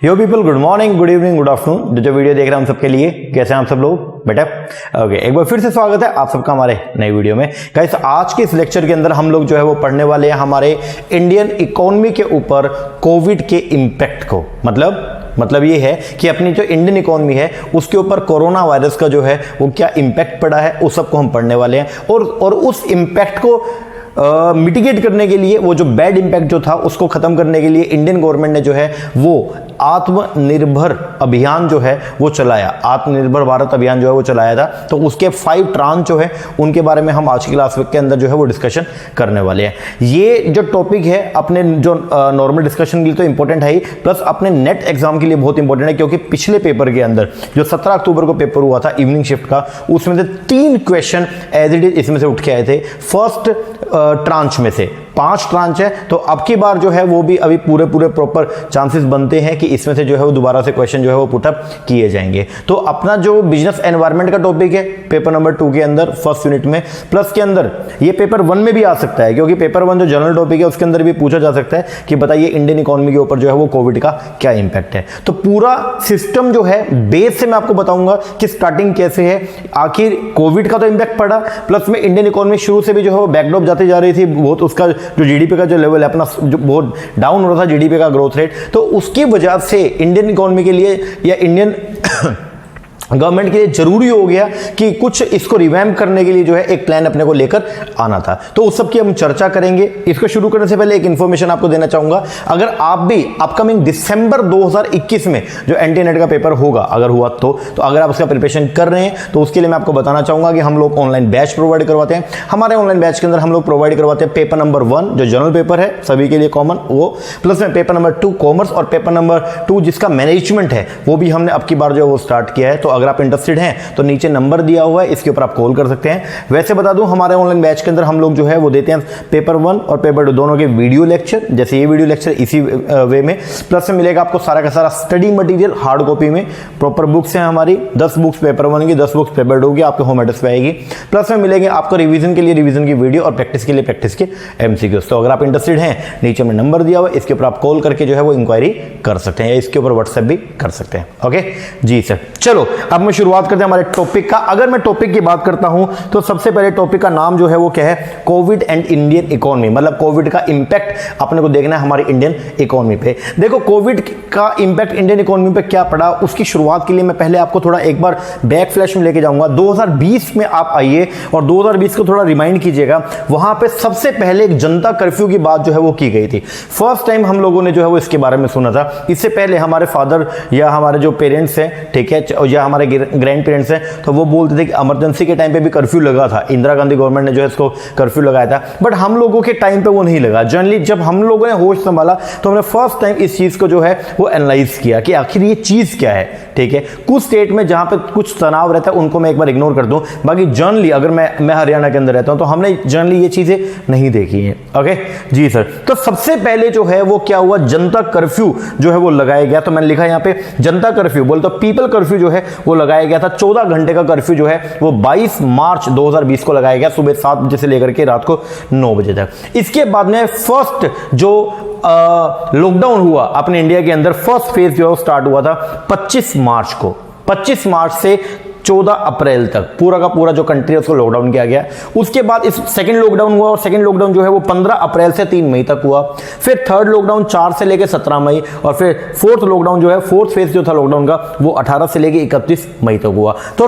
यो people, good morning, good evening, good afternoon. जो video देख रहे हैं हम सबके लिए, कैसे हैं आप सब लोग बेटा? ओके, एक बार फिर से स्वागत है आप सबका हमारे नई वीडियो में। गाइस, आज के इस लेक्चर के अंदर हम लोग जो है वो पढ़ने वाले हैं हमारे इंडियन इकोनॉमी के ऊपर कोविड के इम्पैक्ट को। मतलब ये है कि अपनी जो इंडियन इकोनॉमी है उसके ऊपर कोरोना वायरस का जो है वो क्या इम्पैक्ट पड़ा है, उस सबको हम पढ़ने वाले हैं। और उस इम्पैक्ट को मिटिगेट करने के लिए, वो जो बैड इंपैक्ट जो था उसको खत्म करने के लिए इंडियन गवर्नमेंट ने जो है वो आत्मनिर्भर अभियान जो है वो चलाया। आत्मनिर्भर भारत अभियान जो है वो चलाया था। तो उसके 5 ट्रांच जो है उनके बारे में हम आज की क्लास के अंदर जो है वो डिस्कशन करने वाले हैं। ये जो टॉपिक है अपने जो नॉर्मल डिस्कशन के लिए तो इंपॉर्टेंट है ही, प्लस अपने नेट एग्जाम के लिए बहुत इंपॉर्टेंट है, क्योंकि पिछले पेपर के अंदर जो 17 अक्टूबर को पेपर हुआ था इवनिंग शिफ्ट का, उसमें से 3 क्वेश्चन एज इट इज इसमें से उठ के आए थे फर्स्ट ट्रांच में से। 5 ट्रांच है, तो अब की बार जो है वो भी अभी पूरे प्रॉपर चांसेस बनते हैं कि इसमें से जो है वो दोबारा से क्वेश्चन जो है वो पुटअप किए जाएंगे। तो अपना जो बिजनेस एनवायरनमेंट का टॉपिक है पेपर नंबर 2 के अंदर फर्स्ट यूनिट में, प्लस के अंदर ये पेपर 1 में भी आ सकता है, क्योंकि पेपर 1 जो जनरल टॉपिक है उसके अंदर भी पूछा जा सकता है कि बताइए इंडियन इकोनॉमी के ऊपर जो है वो कोविड का क्या इंपैक्ट है। तो पूरा सिस्टम जो है बेस से मैं आपको बताऊंगा कि स्टार्टिंग कैसे है, आखिर कोविड का तो इंपैक्ट पड़ा, प्लस में इंडियन इकोनॉमी शुरू से भी जो है वो बैकडॉप जाती जा रही थी बहुत। उसका जो जीडीपी का जो लेवल है अपना जो बहुत डाउन हो रहा था जीडीपी का ग्रोथ रेट, तो उसकी वजह से इंडियन इकोनॉमी के लिए या इंडियन गवर्नमेंट के लिए जरूरी हो गया कि कुछ इसको रिवैम्प करने के लिए जो है एक प्लान अपने को लेकर आना था। तो उस सब की हम चर्चा करेंगे। इसको शुरू करने से पहले एक इंफॉर्मेशन आपको देना चाहूंगा, अगर आप भी अपकमिंग दिसंबर 2021 में जो एंटी नेट का पेपर होगा, अगर हुआ तो अगर आप उसका प्रिपरेशन कर रहे हैं तो उसके लिए मैं आपको बताना चाहूंगा कि हम लोग ऑनलाइन बैच प्रोवाइड करवाते हैं। हमारे ऑनलाइन बैच के अंदर हम लोग प्रोवाइड करवाते हैं पेपर नंबर 1 जो जनरल पेपर है सभी के लिए कॉमन, वो प्लस में पेपर नंबर 2 कॉमर्स, और पेपर नंबर 2 जिसका मैनेजमेंट है वो भी हमने अब की बार जो है वो स्टार्ट किया है। तो अगर आप इंटरेस्टेड हैं तो नीचे नंबर दिया हुआ है, इसके ऊपर आप कॉल कर सकते हैं। वैसे बता दूं हमारे ऑनलाइन बैच के अंदर हम लोग जो है वो देते हैं पेपर 1 और पेपर 2 दोनों के वीडियो लेक्चर, जैसे ये वीडियो लेक्चर इसी वे में, प्लस में मिलेगा आपको सारा का सारा स्टडी मटेरियल हार्ड कॉपी में। प्रॉपर बुक्स हैं हमारी, 10 बुक्स पेपर 1 की, 10 बुक्स पेपर 2 की आपके होम एड्रेस पे आएगी। प्लस में मिलेंगे आपको रिवीजन के लिए रिवीजन की वीडियो और प्रैक्टिस के लिए प्रैक्टिस के एमसीक्यूज। तो अगर आप इंटरेस्टेड हैं नीचे में नंबर दिया हुआ है, इसके ऊपर आप कॉल करके जो है वो इंक्वायरी कर सकते हैं या इसके ऊपर व्हाट्सएप भी कर सकते हैं। ओके जी सर, चलो अब मैं शुरुआत करते हैं हमारे टॉपिक का। अगर मैं टॉपिक की बात करता हूं तो सबसे पहले टॉपिक का नाम जो है वो क्या है, कोविड एंड इंडियन इकोनॉमी। मतलब कोविड का इंपैक्ट अपने को देखना है हमारी इंडियन इकोनॉमी पे। देखो कोविड का इंपैक्ट इंडियन इकोनॉमी पे क्या पड़ा, उसकी शुरुआत के लिए मैं पहले आपको थोड़ा एक बार बैक फ्लैश में लेके जाऊंगा। 2020 में आप आइए और 2020 को थोड़ा रिमाइंड कीजिएगा। वहां पे सबसे पहले एक जनता कर्फ्यू की बात जो है वो की गई थी। फर्स्ट टाइम हम लोगों ने जो है वो इसके बारे में सुना था। इससे पहले हमारे फादर या हमारे जो पेरेंट्स हैं, ठीक है, या हमारे ग्रैंड पेरेंट्स हैं, तो वो बोलते थे कि इमरजेंसी के टाइम पे भी कर्फ्यू लगा था, इंदिरा गांधी गवर्नमेंट ने जो है इसको कर्फ्यू लगाया था। बट हम लोगों के टाइम पे वो नहीं लगा। जनरली जब हम लोगों ने होश संभाला तो हमने फर्स्ट टाइम इस चीज को जो है वो एनालाइज किया कि आखिर ये चीज क्या है। ठीक है, कुछ स्टेट में जहां पे कुछ तनाव रहता है उनको मैं एक बार इग्नोर कर दूं, बाकी जनरली अगर मैं हरियाणा के अंदर रहता हूं तो हमने जनरली ये चीजें नहीं देखी हैं। ओके जी सर, तो सबसे पहले जो है वो क्या हुआ, जनता कर्फ्यू जो है वो लगाया गया। तो मैंने लिखा यहां पे जनता कर्फ्यू, बोल तो पीपल कर्फ्यू जो है वो लगाया गया था। 14 घंटे का कर्फ्यू जो है वो 22 मार्च 2020 को लगाया गया, सुबह 7 बजे से लेकर के रात को 9 बजे तक। इसके बाद में फर्स्ट जो लॉकडाउन हुआ अपने इंडिया के अंदर, फर्स्ट फेज जो है स्टार्ट हुआ था 25 मार्च को। 25 मार्च से 14 अप्रैल तक पूरा का पूरा जो कंट्री है उसको लॉकडाउन किया गया। उसके बाद इस सेकंड लॉकडाउन हुआ और सेकंड लॉकडाउन जो है वो 15 अप्रैल से 3 मई तक हुआ। फिर थर्ड लॉकडाउन 4 से लेकर 17 मई, और फिर फोर्थ लॉकडाउन जो है, फोर्थ फेज जो था लॉकडाउन का, वो 18 से लेकर 31 मई तक हुआ। तो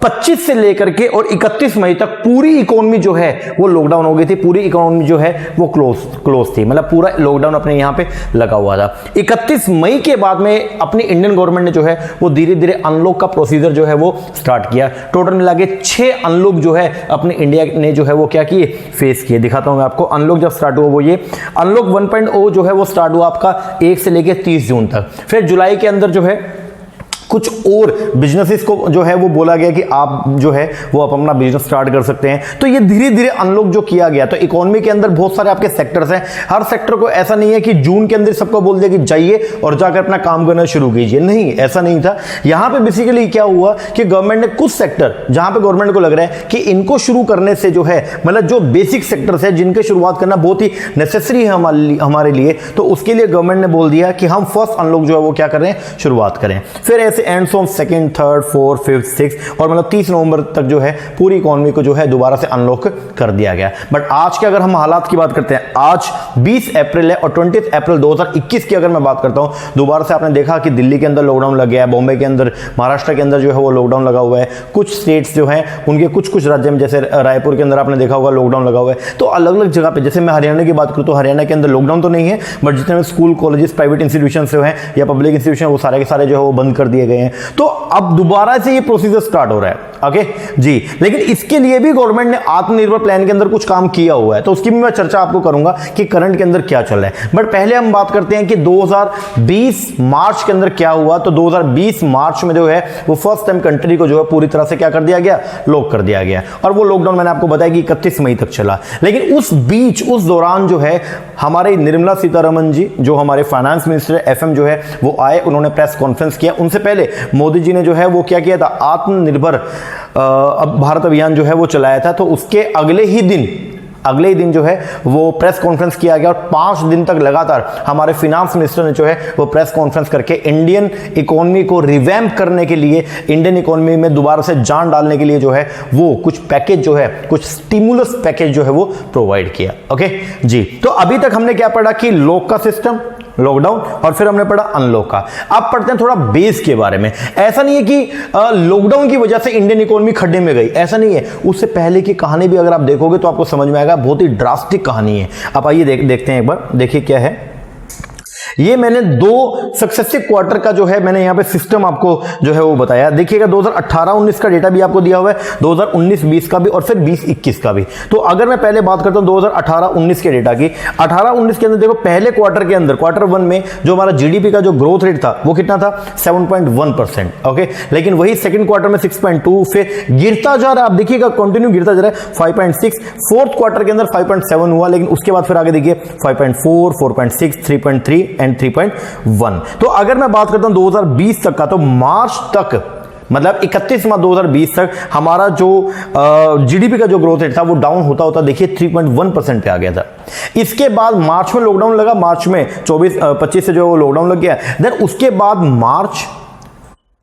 25 से लेकर के और 31 मई तक पूरी इकोनॉमी जो है वो लॉकडाउन हो गई थी। पूरी इकोनॉमी जो है वो क्लोज थी, मतलब पूरा लॉकडाउन अपने यहां पे लगा हुआ था। 31 मई के बाद में अपनी इंडियन गवर्नमेंट ने जो है वो धीरे धीरे अनलॉक का प्रोसीजर जो है वो स्टार्ट किया। टोटल मिला के 6 अनलॉक जो है अपने इंडिया ने जो है वो क्या किए, फेस किए। दिखाता हूं मैं आपको। अनलॉक जब स्टार्ट हुआ वो ये अनलॉक 1.0 जो है वो स्टार्ट हुआ आपका 1 से लेकर 30 जून तक। फिर जुलाई के अंदर जो है कुछ और बिजनेसेस को जो है वो बोला गया कि आप जो है वो आप अपना बिजनेस स्टार्ट कर सकते हैं। तो ये धीरे धीरे अनलॉक जो किया गया, तो इकोनॉमी के अंदर बहुत सारे आपके सेक्टर्स हैं। हर सेक्टर को ऐसा नहीं है कि जून के अंदर सबको बोल दिया कि जाइए और जाकर अपना काम करना शुरू कीजिए, नहीं, ऐसा नहीं था। यहां पे बेसिकली क्या हुआ कि गवर्नमेंट ने कुछ सेक्टर जहां पे गवर्नमेंट को लग रहा है कि इनको शुरू करने से जो है मतलब जो बेसिक सेक्टर्स है जिनके शुरुआत करना बहुत ही नेसेसरी है हमारे लिए, तो उसके लिए गवर्नमेंट ने बोल दिया कि हम फर्स्ट अनलॉक जो है वो क्या कर रहे हैं, शुरुआत करें। फिर ऐसे ends on second, third, fourth, fifth, sixth और मतलब 30 नवंबर तक जो है पूरी इकोनॉमी को जो है दोबारा से अनलॉक कर दिया गया। बट आज के अगर हम हालात की बात करते हैं, आज 20 अप्रैल है और 20 अप्रैल 2021 की अगर मैं बात करता हूं, दोबारा से आपने देखा कि दिल्ली के अंदर लॉकडाउन लग गया है, बॉम्बे के अंदर, महाराष्ट्र के अंदर जो है वो लॉकडाउन लगा हुआ है। कुछ स्टेट्स जो हैं उनके कुछ राज्य में, जैसे रायपुर के अंदर आपने देखा होगा लॉकडाउन लगा हुआ है। तो अलग अलग जगह पे, जैसे मैं हरियाणा की बात करूं तो हरियाणा के अंदर लॉकडाउन तो नहीं है, बट जितने भी स्कूल, कॉलेजेस, प्राइवेट इंस्टीट्यूशन जो हैं या पब्लिक इंस्टीट्यूशन, वो सारे के सारे जो है वो बंद कर दिए गए हैं। तो अब दोबारा से ये प्रोसीजर स्टार्ट हो रहा है, ओके जी। लेकिन इसके लिए भी गवर्नमेंट ने आत्मनिर्भर प्लान के अंदर कुछ काम किया हुआ है, तो उसकी भी मैं चर्चा आपको करूंगा कि करंट के अंदर क्या चल रहा है। बट पहले हम बात करते हैं कि 2020 मार्च के अंदर क्या हुआ। तो 2020 मार्च में जो है वो फर्स्ट टाइम कंट्री को जो है पूरी तरह से क्या कर दिया गया, लॉक कर दिया गया। और वो लॉकडाउन मैंने आपको बताया कि 31 मई तक चला। लेकिन उस बीच, उस दौरान जो है हमारे निर्मला सीतारमण जी, जो हमारे फाइनेंस मिनिस्टर FM जो है वो आए, उन्होंने प्रेस कॉन्फ्रेंस किया। उनसे पहले मोदी जी ने जो है वो क्या किया था, आत्मनिर्भर भारत अभियान जो है वो चलाया था। तो उसके अगले ही दिन जो है वो प्रेस कॉन्फ्रेंस किया गया और 5 दिन तक लगातार हमारे फिनांस मिनिस्टर ने जो है वो प्रेस कॉन्फ्रेंस करके इंडियन इकोनॉमी को रिवैम्प करने के लिए, इंडियन इकोनॉमी में दोबारा से जान डालने के लिए जो है वो कुछ पैकेज जो है, कुछ स्टिमुलस पैकेज जो है वो प्रोवाइड किया। ओके जी। तो अभी तक हमने क्या पढ़ा कि लॉक का सिस्टम, लॉकडाउन, और फिर हमने पढ़ा अनलॉक का। अब पढ़ते हैं थोड़ा बेस के बारे में। ऐसा नहीं है कि लॉकडाउन की वजह से इंडियन इकोनॉमी खड्डे में गई, ऐसा नहीं है। उससे पहले की कहानी भी अगर आप देखोगे तो आपको समझ में आएगा, बहुत ही ड्रास्टिक कहानी है। अब आइए देखते हैं एक बार, देखिए क्या है। ये मैंने 2 सक्सेसिव क्वार्टर का जो है मैंने यहां पे सिस्टम आपको जो है वो बताया। देखिएगा 2018-19 का डेटा भी आपको दिया हुआ है, 2019-20 का भी और फिर 20-21 का भी। तो अगर मैं पहले बात करता हूं 2018-19 के डेटा की, 18-19 के अंदर देखो पहले क्वार्टर के अंदर, क्वार्टर 1 में जो हमारा जीडीपी का जो ग्रोथ रेट था वो कितना था, 7.1%। ओके, लेकिन वही सेकंड क्वार्टर में 6.2, फिर गिरता जा रहा है, आप देखिएगा कंटिन्यू गिरता जा रहा है, 5.6, फोर्थ क्वार्टर के अंदर 5.7 हुआ, लेकिन उसके बाद फिर आगे देखिए 5.4, 4.6, 3.3 एंड 3.1। तो अगर मैं बात करता हूं 2020 तक का, तो मार्च तक, मतलब 31 मार्च 2020 तक हमारा जो जीडीपी का जो ग्रोथ रेट था वो डाउन होता होता देखिए 3.1% पे आ गया था। इसके बाद मार्च में लॉकडाउन लगा, मार्च में 24-25 से जो वो लॉकडाउन लग गया। देन उसके बाद मार्च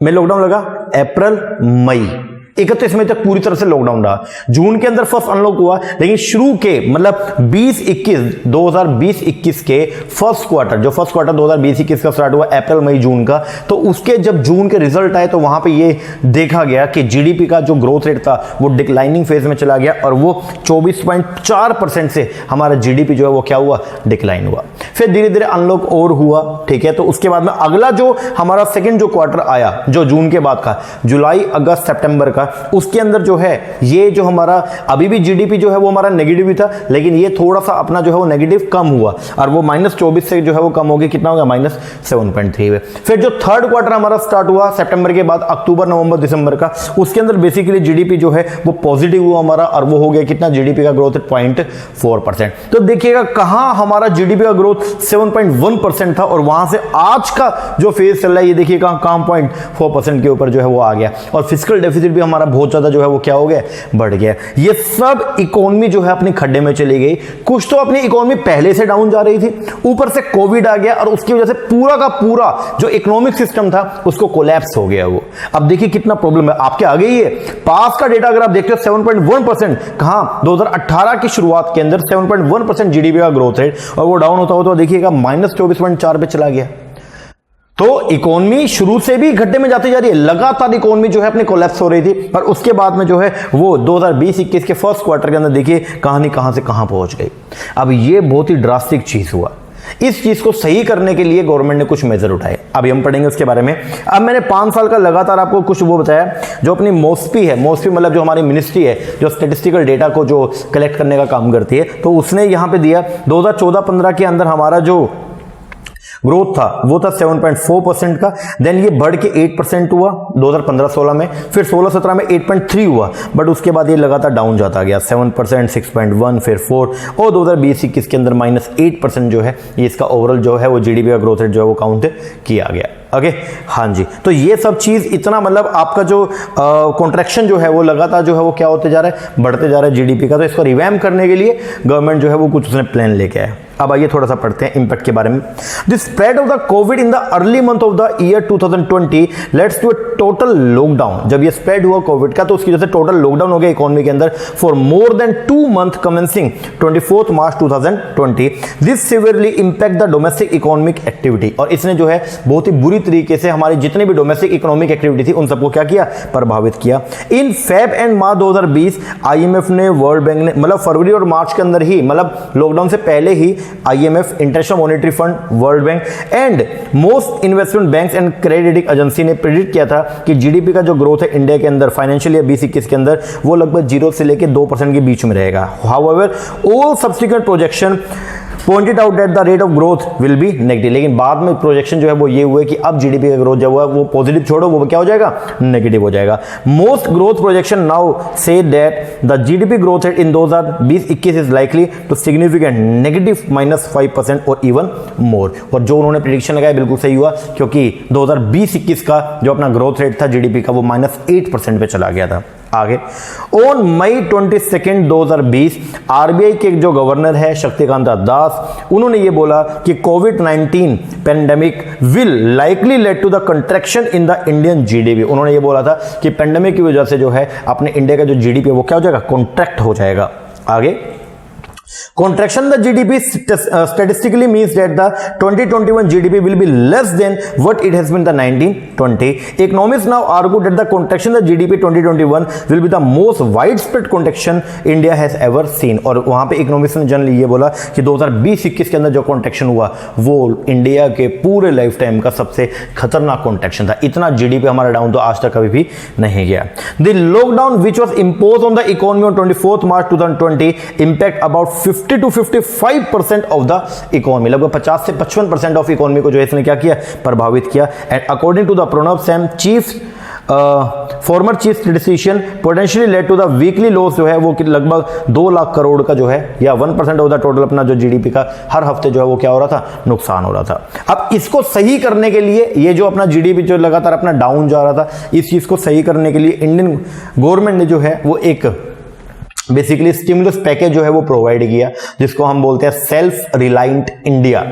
में लॉकडाउन लगा, अप्रैल, मई, 31 मई तक पूरी तरह से लॉकडाउन रहा। जून के अंदर फर्स्ट अनलॉक हुआ, लेकिन शुरू के मतलब 2020-21 के फर्स्ट क्वार्टर, जो फर्स्ट क्वार्टर 2020-21 का स्टार्ट हुआ अप्रैल, मई, जून का, तो उसके जब जून के रिजल्ट आए तो वहां पे ये देखा गया कि जीडीपी का जो ग्रोथ रेट था वो डिक्लाइनिंग फेज में चला गया और वो 24.4% से हमारा जीडीपी जो है वो क्या हुआ, डिक्लाइन हुआ। फिर धीरे धीरे अनलॉक और हुआ, ठीक है। तो उसके बाद में अगला जो हमारा सेकेंड जो क्वार्टर आया, जो जून के बाद का, जुलाई, अगस्त, सितंबर का, उसके अंदर जो है ये जो हमारा अभी भी जीडीपी जो है वो हमारा नेगेटिव ही था, लेकिन ये थोड़ा सा अपना जो है वो नेगेटिव कम हुआ और वो -24 से जो है वो कम हो गया, कितना हो गया, -7.3। फिर जो थर्ड क्वार्टर हमारा स्टार्ट हुआ सितंबर के बाद, अक्टूबर, नवंबर, दिसंबर का, उसके अंदर बेसिकली जीडीपी जो है वो पॉजिटिव हुआ हमारा और वो हो गया कितना, जीडीपी का ग्रोथ 0.4%। तो देखिएगा कहां हमारा जीडीपी का ग्रोथ 7.1% था और वहां से आज का जो फेज चल रहा है ये देखिए कहां 0.4% के ऊपर जो है वो आ गया और फिस्कल डेफिसिट भी हमारा बहुत ज्यादा जो है वो क्या हो गया, बढ़ गया। ये सब इकोनॉमी जो है अपने खड्डे में चली गई। कुछ तो अपनी इकोनॉमी पहले से डाउन जा रही थी, ऊपर से कोविड आ गया और उसकी वजह से पूरा का पूरा जो इकोनॉमिक सिस्टम था उसको कोलैप्स हो गया वो। अब देखिए कितना प्रॉब्लम है, आपके आगे ही है। पास का डेटा अगर आप देखते हो 7.1%, कहां 2018 की शुरुआत के अंदर 7.1% जीडीपी का ग्रोथ रेट और वो डाउन होता होता देखिएगा -24.4 पे चला गया। तो इकोनॉमी शुरू से भी घट्टे में जाती जा रही है, लगातार इकोनॉमी जो है अपनी कोलैप्स हो रही थी और उसके बाद में जो है वो 2020-21 के फर्स्ट क्वार्टर के अंदर देखिए कहानी कहां से कहां पहुंच गई। अब ये बहुत ही ड्रास्टिक चीज हुआ। इस चीज को सही करने के लिए गवर्नमेंट ने कुछ मेजर उठाए, अभी हम पढ़ेंगे उसके बारे में। अब मैंने 5 साल का लगातार आपको कुछ वो बताया, जो अपनी मोस्पी है, मोस्पी मतलब जो हमारी मिनिस्ट्री है जो स्टैटिस्टिकल डेटा को जो कलेक्ट करने का काम करती है, तो उसने यहां पे दिया 2014-15 के अंदर हमारा जो ग्रोथ था वो था 7.4% का, देन ये बढ़ के 8% हुआ 2015-16 में, फिर 16-17 में 8.3 हुआ, बट उसके बाद ये लगातार डाउन जाता गया 7%, 6.1, फिर 4, और 2020-21 के अंदर -8% जो है ये इसका ओवरऑल जो है वो जीडीपी का ग्रोथ रेट जो है वो काउंट किया गया। ओके हाँ जी, तो ये सब चीज इतना मतलब आपका जो कॉन्ट्रैक्शन जो है वो लगातार जो है वो क्या होते जा रहा है, बढ़ते जा रहा है जीडीपी का। तो इसको रिवैम्प करने के लिए गवर्नमेंट जो है वो कुछ उसने प्लान लेके आया। अब आइए थोड़ा सा पढ़ते हैं इंपैक्ट के बारे में। The spread of the covid in the early month of the year 2020 lets to a total lockdown. जब ये स्प्रेड हुआ कोविड का तो उसकी वजह से टोटल लॉकडाउन हो गया इकोनॉमी के अंदर for more than 2 month commencing 24 March 2020। This severely impact the domestic economic activity, और इसने जो है बहुत ही बुरी तरीके से हमारी जितनी भी डोमेस्टिक इकोनॉमिक एक्टिविटी थी उन सबको क्या किया, प्रभावित किया। In Feb and March 2020 IMF ने, वर्ल्ड बैंक ने, मतलब फरवरी और मार्च के अंदर ही, मतलब लॉकडाउन से पहले ही IMF, international monetary fund, world bank and most investment banks and credit agency ने प्रेडिक्ट किया था कि जीडीपी का जो ग्रोथ है इंडिया के अंदर फाइनेंशियल ईयर 2021 के अंदर वो लगभग 0 से लेकर 2% के बीच में रहेगा। However all subsequent projection pointed out that the rate of growth will be negative. लेकिन बाद में प्रोजेक्शन जो है वो ये हुए कि अब जीडीपी का ग्रोथ जो है वो पॉजिटिव छोड़ो, वो क्या हो जाएगा, नेगेटिव हो जाएगा। Most growth projection now say that the GDP growth rate in 2020-21 is likely to significant negative -5% और इवन मोर। और जो उन्होंने प्रेडिक्शन लगाया बिल्कुल सही हुआ, क्योंकि 2020-21 का जो अपना ग्रोथ रेट था जीडीपी का वो -8% पे चला गया था। आगे ऑन मई 22 2020 आरबीआई के जो गवर्नर है शक्तिकांता दास, उन्होंने ये बोला कि कोविड-19 pandemic will likely led to the contraction in the Indian GDP. उन्होंने ये बोला था कि पेंडेमिक की वजह से जो है अपने इंडिया का जो जीडीपी है वो क्या हो जाएगा, कॉन्ट्रैक्ट हो जाएगा। आगे contraction in the GDP statistically means that the 2021 GDP will be less than what it has been the 1920. Economists now argue that the contraction in the GDP 2021 will be the most widespread contraction India has ever seen. और वहां पे economist ने generally ये बोला कि 2020-21 के अंदर जो कॉन्ट्रैक्शन हुआ वो इंडिया के पूरे लाइफ टाइम का सबसे खतरनाक कॉन्ट्रैक्शन था। इतना जीडीपी हमारा डाउन तो आज तक कभी भी नहीं गया। The lockdown which was imposed on the economy on 24 March 2020 impact about 50 to 55% of the economy. लगभग 50 से 55% ऑफ इकोनॉमी को जो है इसने क्या किया, प्रभावित किया। And according to the Pranab Sen chief former chief statistician potentially led to the weekly loss जो है वो लगभग 2 लाख करोड़ का जो है या 1% ऑफ द टोटल अपना जो जीडीपी का हर हफ्ते जो है वो क्या हो रहा था, नुकसान हो रहा था। अब इसको सही करने के लिए ये जो अपना जीडीपी जो लगातार अपना डाउन जा रहा था, इस चीज को सही करने के लिए इंडियन गवर्नमेंट ने जो है वो एक बेसिकली स्टिमुलस पैकेज जो है वो प्रोवाइड किया, जिसको हम बोलते हैं self reliant India.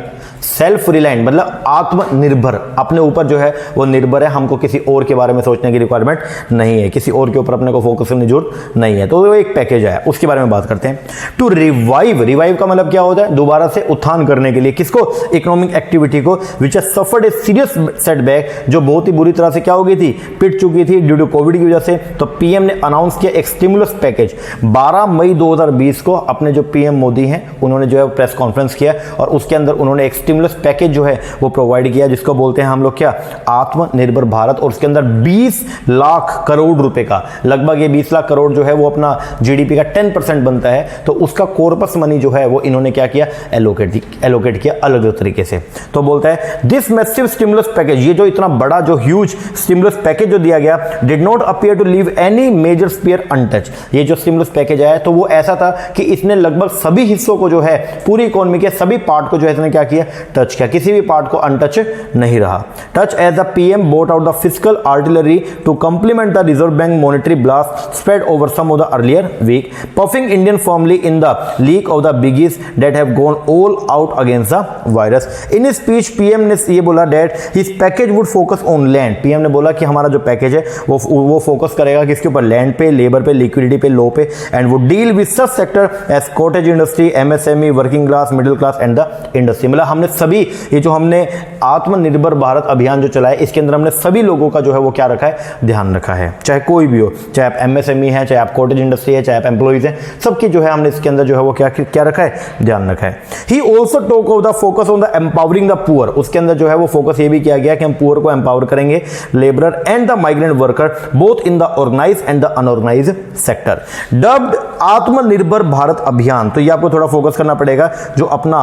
Self reliant मतलब आत्मनिर्भर, अपने ऊपर जो है वो निर्भर है, हमको किसी और के बारे में सोचने की रिक्वायरमेंट नहीं है, किसी और के ऊपर अपने को फोकस करने की जरूरत नहीं है। तो वो एक पैकेज है, उसके बारे में बात करते हैं। टू रिवाइव का मतलब क्या होता है, दोबारा से उत्थान करने के लिए। किसको, इकोनॉमिक एक्टिविटी को, which has suffered a serious setback, जो बहुत ही बुरी तरह से क्या हो गई थी, पिट चुकी थी ड्यू टू कोविड की वजह से। तो पीएम ने अनाउंस किया एक स्टिमुलस पैकेज 12 मई 2020 को। अपने जो पीएम मोदी हैं उन्होंने जो है प्रेस कॉन्फ्रेंस किया और उसके अंदर उन्होंने एक स्टिमुलस पैकेज जो है वो प्रोवाइड किया, जिसको बोलते हैं हम लोग क्या, आत्मनिर्भर भारत। और उसके अंदर 20 लाख करोड़ रुपए का, लगभग ये 20 लाख करोड़ जो है वो अपना जीडीपी का 10% बनता है, तो उसका कॉर्पस मनी जो है वो इन्होंने क्या किया, एलोकेट किया अलग अलग तरीके से। तो बोलता है दिस मैसिव स्टिमुलस पैकेज, ये जो इतना बड़ा जो ह्यूज स्टिमुलस पैकेज जो दिया गया, did not appear to leave any major sphere untouched. ये जो स्टिमुलस पैकेज आया तो वो ऐसा था कि इसने लगभग सभी हिस्सों को जो है, पूरी इकोनॉमी के सभी पार्ट को जो है इसने क्या किया, टच किया, किसी भी पार्ट को अनटच नहीं रहा। Touch as the PM bought out the physical artillery to complement the reserve bank monetary blast spread over some of the earlier week, puffing Indian firmly in the league of the biggies that have gone all out against the virus. In speech PM ने ये बोला that his package would focus on land. PM ने बोला कि हमारा जो package है वो फोकस करेगा किसके ऊपर, लैंड पे, लेबर पे, लिक्विडिटी पे, लो पे, and would deal with such sector as cottage industry, MSME, working class, middle class and the industry. मतलब हमने सभी, ये जो हमने आत्मनिर्भर भारत अभियान जो चलाया, इसके अंदर हमने सभी लोगों का जो है वो क्या रखा है, ध्यान रखा है, चाहे कोई भी हो, चाहे आप एमएसएमई है, चाहे आप कॉटेज इंडस्ट्री है, चाहे आप एम्प्लॉइज हैं, सबकी जो है हमने इसके अंदर जो है वो क्या रखा है, ध्यान रखा है। He also talk of the focus on the empowering the poor. उसके अंदर जो है वो फोकस ये भी किया गया कि हम पुअर को एम्पावर करेंगे, labourer and the migrant worker both in the organised and the unorganised sector. Dubbed Atmanirbhar Bharat अभियान। तो ये आपको थोड़ा फोकस करना पड़ेगा, जो अपना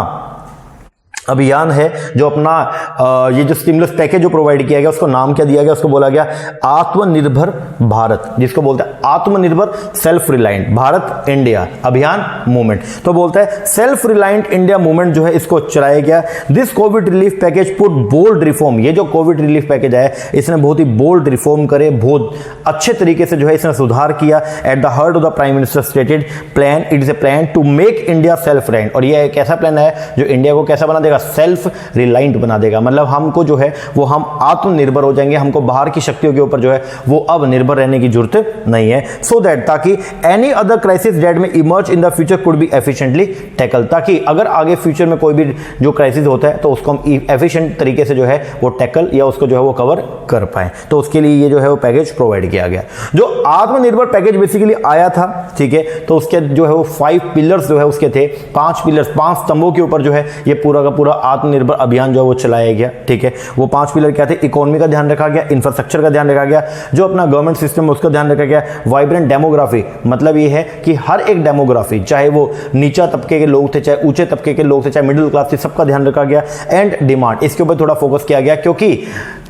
अभियान है जो अपना ये जो स्टिमुलस पैकेज जो प्रोवाइड किया गया उसको नाम क्या दिया गया, उसको बोला गया आत्मनिर्भर भारत, जिसको बोलते हैं आत्मनिर्भर सेल्फ रिलायंट भारत इंडिया अभियान मूवमेंट। तो बोलता है सेल्फ रिलायंट इंडिया मूवमेंट जो है इसको चलाया गया। This covid relief package put bold reform, ये जो कोविड रिलीफ पैकेज है इसने बहुत ही बोल्ड रिफॉर्म करे, बहुत अच्छे तरीके से जो है इसने सुधार किया। At the heart of the prime minister stated plan, it is a plan to make India self reliant, और ये एक ऐसा प्लान है जो इंडिया को कैसा बना देगा, सेल्फ रिलायंट बना देगा। मतलब हमको जो है वो हम आत्मनिर्भर हो जाएंगे, हमको बाहर की शक्तियों के ऊपर जो है वो अब निर्भर रहने की जरूरत नहीं है। सो दैट ताकि एनी अदर क्राइसिस दैट में emerge in the future could be efficiently tackle, ताकि अगर आगे फ्यूचर में कोई भी जो क्राइसिस होता है तो उसको हम एफिशिएंट तरीके से जो है वो टैकल या उसको जो है वो कवर कर पाए। तो उसके लिए ये जो है वो पैकेज प्रोवाइड किया गया। जो आत्मनिर्भर पैकेज बेसिकली आया था, ठीक है, तो उसके जो है वो 5 पिलर्स जो है उसके थे, 5 पिलर्स, 5 स्तंभों के ऊपर जो है ये पूरा का पूरा आत्मनिर्भर अभियान जो है वो चलाया गया। ठीक है, वो 5 पिलर क्या थे, इकोनॉमी का ध्यान रखा गया, इंफ्रास्ट्रक्चर का ध्यान रखा गया, जो अपना गवर्नमेंट सिस्टम है उसका ध्यान रखा गया, वाइब्रेंट डेमोग्राफी, मतलब ये है कि हर एक डेमोग्राफी, चाहे वो नीचा तबके के लोग थे, चाहे ऊंचे तबके के लोग थे, चाहे मिडिल क्लास थे, सबका ध्यान रखा गया। एंड डिमांड, इसके ऊपर थोड़ा फोकस किया गया क्योंकि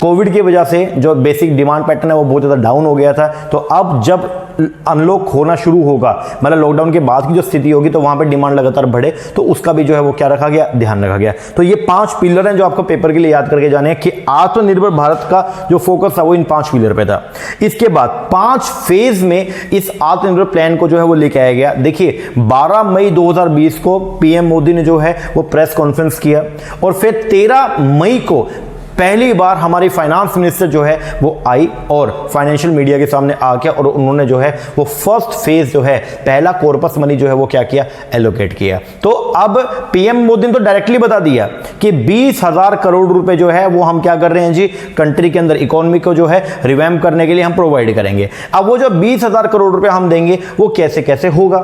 कोविड की वजह से जो बेसिक डिमांड पैटर्न है वो बहुत ज्यादा डाउन हो गया था। तो अब जब अनलॉक होना शुरू होगा, मतलब लॉकडाउन के बाद की जो स्थिति होगी, तो वहां पे डिमांड लगातार बढ़े, तो उसका भी जो है वो क्या रखा गया, ध्यान रखा गया। तो ये 5 पिलर हैं जो आपको पेपर के लिए याद करके जाने हैं कि आत्मनिर्भर भारत का जो फोकस था वो इन 5 पिलर पे था। इसके बाद 5 फेज में इस आत्मनिर्भर प्लान को जो है वो लेके आया गया। देखिए 12 मई 2020 को पीएम मोदी ने जो है वो प्रेस कॉन्फ्रेंस किया, और फिर 13 मई को पहली बार हमारी फाइनेंस मिनिस्टर जो है वो आई और फाइनेंशियल मीडिया के सामने आके, और उन्होंने जो है वो फर्स्ट फेज जो है पहला कॉर्पस मनी जो है वो क्या किया, एलोकेट किया। तो अब पीएम मोदी ने तो डायरेक्टली बता दिया कि 20,000 करोड़ रुपए जो है वो हम क्या कर रहे हैं जी, कंट्री के अंदर इकोनॉमी को जो है रिवैम्प करने के लिए हम प्रोवाइड करेंगे। अब वो जो 20,000 करोड़ रुपए हम देंगे वो कैसे कैसे होगा,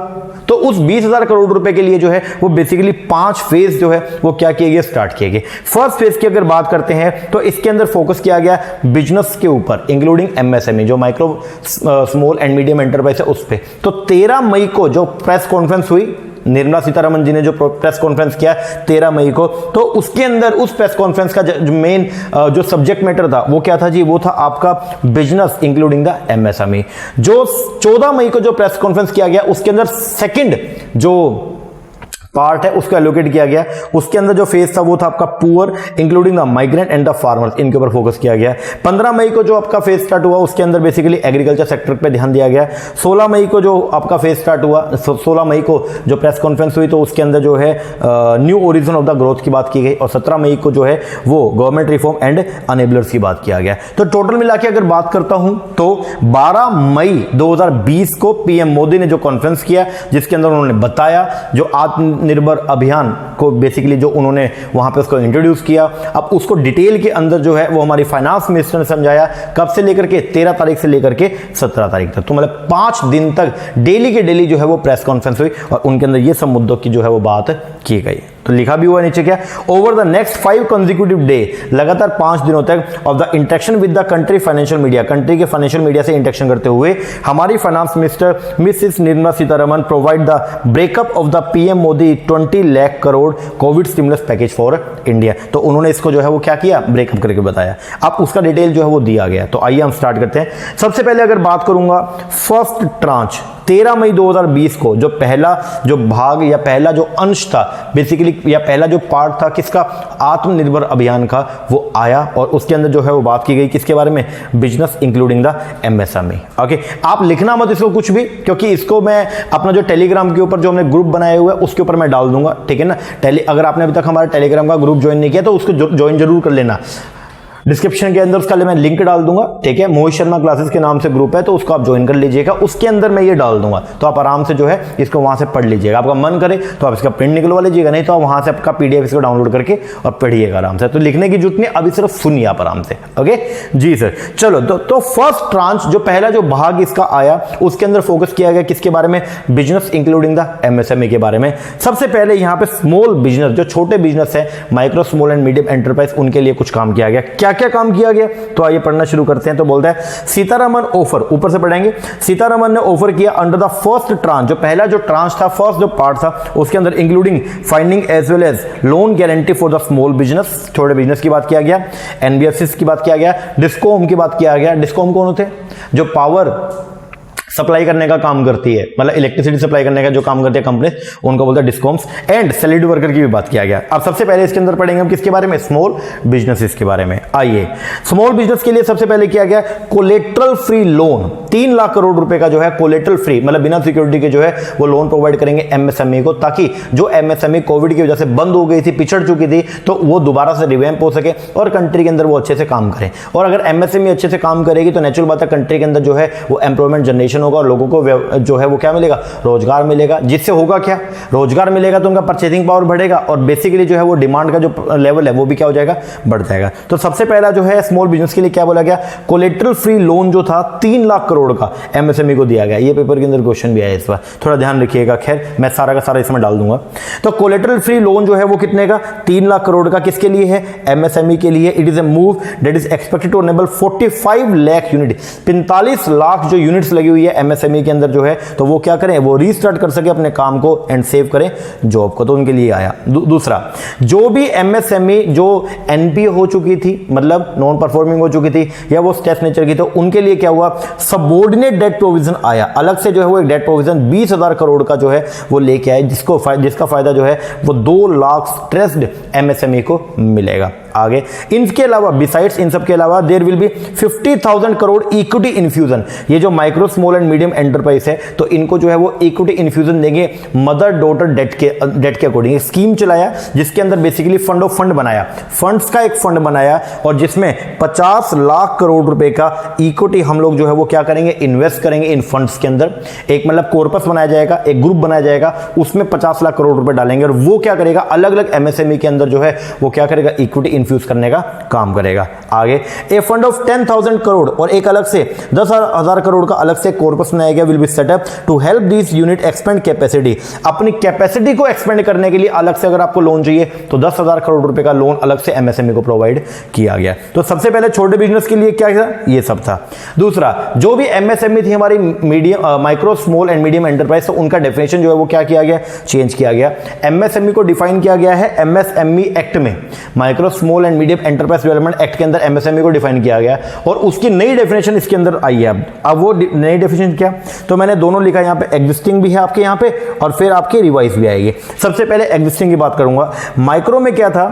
तो उस 20,000 करोड़ रुपए के लिए जो है वो बेसिकली 5 फेज जो है वो क्या किए गए, स्टार्ट किए गए। फर्स्ट फेज की अगर बात करते हैं तो इसके अंदर फोकस किया गया बिजनेस के ऊपर, इंक्लूडिंग एमएसएमई, जो micro small and medium enterprise है उस पे। तो 13 मई को जो प्रेस कॉन्फ्रेंस हुई, निर्मला सीतारमण जी ने जो प्रेस कॉन्फ्रेंस किया 13 मई को, तो उसके अंदर उस प्रेस कॉन्फ्रेंस का जो मेन जो सब्जेक्ट मैटर था वो क्या था जी, वो था आपका बिजनेस इंक्लूडिंग द एमएसएमई। जो 14 मई को जो प्रेस कॉन्फ्रेंस किया गया उसके अंदर सेकंड जो पार्ट है उसको एलोकेट किया गया। उसके अंदर जो फेज था वो था आपका poor including the migrant and the farmers, इनके ऊपर फोकस किया गया। 15 मई को जो आपका फेज स्टार्ट हुआ उसके अंदर बेसिकली एग्रीकल्चर सेक्टर पे ध्यान दिया गया। 16 मई को जो आपका फेज स्टार्ट हुआ, 16 मई को जो प्रेस कॉन्फ्रेंस हुई, तो उसके अंदर जो है new origin of the growth की बात की गई, और 17 मई को जो है वो गवर्नमेंट रिफॉर्म एंड अनेबलर्स की बात किया गया। तो टोटल मिला के अगर बात करता हूं तो 12 मई 2020 को पीएम मोदी ने जो कॉन्फ्रेंस किया जिसके अंदर उन्होंने बताया जो निर्भर अभियान को बेसिकली जो उन्होंने वहां पे उसको इंट्रोड्यूस किया। अब उसको डिटेल के अंदर जो है वो हमारी फाइनेंस मिनिस्टर ने समझाया, कब से लेकर के 13 तारीख से लेकर के 17 तारीख तक, तो मतलब 5 दिन तक डेली के डेली जो है वो प्रेस कॉन्फ्रेंस हुई और उनके अंदर ये सब मुद्दों की जो है वो बात की गई। तो लिखा भी हुआ नीचे क्या, over the next 5 consecutive day, लगातार 5 दिनों तक of the interaction with the country financial media, country के फाइनेंशियल मीडिया से इंटरेक्शन करते हुए हमारी finance minister Mrs Nirmala Sitharaman provide the breakup of the PM Modi 20 lakh crore Covid stimulus package for India. तो उन्होंने इसको जो है वो क्या किया, ब्रेकअप करके बताया। अब उसका डिटेल जो है वो दिया गया। तो आइए हम स्टार्ट करते हैं। सबसे पहले अगर बात करूंगा फर्स्ट ट्रांच 13 मई 2020 को जो पहला जो भाग या पहला जो अंश था बेसिकली, या पहला जो पार्ट था किसका, आत्मनिर्भर अभियान का, वो आया और उसके अंदर जो है वो बात की गई किसके बारे में, business including the MSME. Okay, आप लिखना मत इसको कुछ भी, क्योंकि इसको मैं अपना जो टेलीग्राम के ऊपर जो हमने ग्रुप बनाए हुए उसके ऊपर मैं डाल दूंगा, ठीक है ना। अगर आपने अभी तक हमारा टेलीग्राम का ग्रुप ज्वाइन नहीं किया तो उसको ज्वाइन जरूर कर लेना। डिस्क्रिप्शन के अंदर उसका मैं लिंक डाल दूंगा, ठीक है। मोहित शर्मा क्लासेस के नाम से ग्रुप है, तो उसको आप ज्वाइन कर लीजिएगा। उसके अंदर मैं ये डाल दूंगा, तो आप आराम से जो है इसको वहां से पढ़ लीजिएगा। आपका मन करे तो आप इसका प्रिंट निकलवा लीजिएगा, नहीं तो आप वहां से आपका पीडीएफ इसको डाउनलोड करके और पढ़िएगा आराम से। तो लिखने की जरूरत नहीं, अभी सिर्फ सुनिए आप आराम से। ओके जी सर, चलो। तो फर्स्ट ट्रांच जो पहला जो भाग इसका आया उसके अंदर फोकस किया गया किसके बारे में, बिजनेस इंक्लूडिंग द एमएसएमई के बारे में। सबसे पहले यहाँ पे स्मॉल बिजनेस, जो छोटे बिजनेस है, micro small and medium enterprise, उनके लिए कुछ काम किया गया। क्या क्या क्या काम किया गया, तो आइए पढ़ना शुरू करते हैं। तो बोलता है सीतारमन ऑफर, ऊपर से पढ़ेंगे, सीतारमन ने ऑफर किया अंडर द फर्स्ट ट्रांच, जो पहला जो ट्रांच था, फर्स्ट जो पार्ट था उसके अंदर, including finding as well as loan guarantee for the small business, छोटे बिजनेस की बात किया गया, एनबीएफसी की बात किया गया, डिस्कॉम की बात किया गया। डिस्कॉम कौन होते हैं? जो पावर सप्लाई करने का काम करती है, मतलब इलेक्ट्रिसिटी सप्लाई करने का जो काम करती है कंपनी, उनको बोलते हैं डिस्कॉम्स। एंड सैलरीड वर्कर की भी बात किया गया। अब सबसे पहले इसके अंदर पढ़ेंगे हम किसके बारे में? स्मॉल बिजनेसेस के बारे में। आइए, स्मॉल बिजनेस के लिए सबसे पहले किया गया collateral free loan, 3 lakh crore रुपए का जो है कोलेटरल फ्री, मतलब बिना सिक्योरिटी के जो है वो लोन प्रोवाइड करेंगे एमएसएमई को, ताकि जो एमएसएमई कोविड की वजह से बंद हो गई थी, पिछड़ चुकी थी, तो वो दोबारा से रिवैम्प हो सके और कंट्री के अंदर वो अच्छे से काम करें। और अगर एमएसएमई अच्छे से काम करेगी तो नेचुरल बात है कंट्री के अंदर जो है वो एम्प्लॉयमेंट जनरेशन होगा और लोगों को जो है वो क्या मिलेगा? रोजगार मिलेगा। जिससे होगा क्या? रोजगार मिलेगा तो उनका परचेजिंग पावर बढ़ेगा और बेसिकली जो है वो डिमांड का जो लेवल है वो भी क्या हो जाएगा? बढ़ जाएगा। तो सबसे पहला जो है स्मॉल बिजनेस के लिए क्या बोला गया? कोलेटरल फ्री लोन जो था 3 लाख करोड़ का एमएसएमई को दिया गया। ये पेपर के अंदर क्वेश्चन भी आया इस बार, थोड़ा ध्यान रखिएगा। खैर मैं सारा का सारा इसमें डाल दूंगा। तो कोलेटरल फ्री लोन जो है वो कितने का? 3 लाख करोड़ का। किसके लिए है? एमएसएमई के लिए। It is a move that is expected to enable 45 lakh unit, 45 lakh जो यूनिट्स लगी हुई है एमएसएमई के अंदर जो है, तो वो क्या करें? वो रीस्टार्ट कर सके अपने काम को एंड सेव करें जॉब को। तो उनके लिए आया। दूसरा, जो भी एमएसएमई जो एनपीए हो चुकी थी, मतलब नॉन परफॉर्मिंग हो चुकी थी या वो स्ट्रेस नेचर की, तो उनके लिए क्या हुआ? सबऑर्डिनेट डेट प्रोविजन आया। अलग से जो है वो एक डेट प्रोविजन 20,000 करोड़ का जो है वो लेके आए, जिसका फायदा जो है वो 2 लाख स्ट्रेस्ड एमएसएमई को मिलेगा। आगे इनके अलावा, बिसाइड्स इन सब के अलावा, there will be 50,000 crore equity infusion. ये जो micro small and medium enterprise है, तो इनको जो है वो इक्विटी इन्फ्यूजन देंगे मदर डॉटर डेट के अकॉर्डिंग। स्कीम चलाया जिसके अंदर बेसिकली फंड ऑफ फंड बनाया, फंड्स का एक फंड बनाया और जिसमें 50 लाख करोड़ रुपए का इक्विटी हम लोग जो है वो क्या करेंगे? इन्वेस्ट करेंगे इन फंड्स के अंदर। एक मतलब कॉर्पस बनाया जाएगा, एक ग्रुप बनाया जाएगा, उसमें 50 लाख करोड़ रुपए डालेंगे और वो क्या करेगा? अलग अलग एमएसएमई के अंदर जो है वो क्या करेगा? इक्विटी इन्फ्यूज करने का काम करेगा। आगे ए फंड ऑफ 10,000 करोड़ और एक अलग से 10,000 करोड़ का अलग से कॉर्पस बनाया गया, will be set up to help this unit expand capacity. अपनी कैपेसिटी को एक्सपेंड करने के लिए अलग से अगर आपको लोन चाहिए तो 10,000 करोड़ रुपए का लोन अलग से एमएसएमई को प्रोवाइड किया गया। तो सबसे पहले छोटे बिजनेस के लिए क्या था? ये सब था। दूसरा, जो भी एमएसएमई थी हमारी medium, micro small and medium enterprise, तो उनका डेफिनेशन जो है वो क्या किया गया? चेंज किया गया। एमएसएमई को डिफाइन किया गया है एमएसएमई एक्ट में, micro small and medium enterprise development act के अंदर एमएसएमई को डिफाइन किया गया और उसकी नई डेफिनेशन इसके अंदर आई है। अब वो नई डेफिनेशन क्या? तो मैंने दोनों लिखा, यहां पे एग्जिस्टिंग भी है आपके यहां पे और फिर आपके रिवाइज भी आएगी। सबसे पहले एग्जिस्टिंग की बात करूंगा। माइक्रो में क्या था?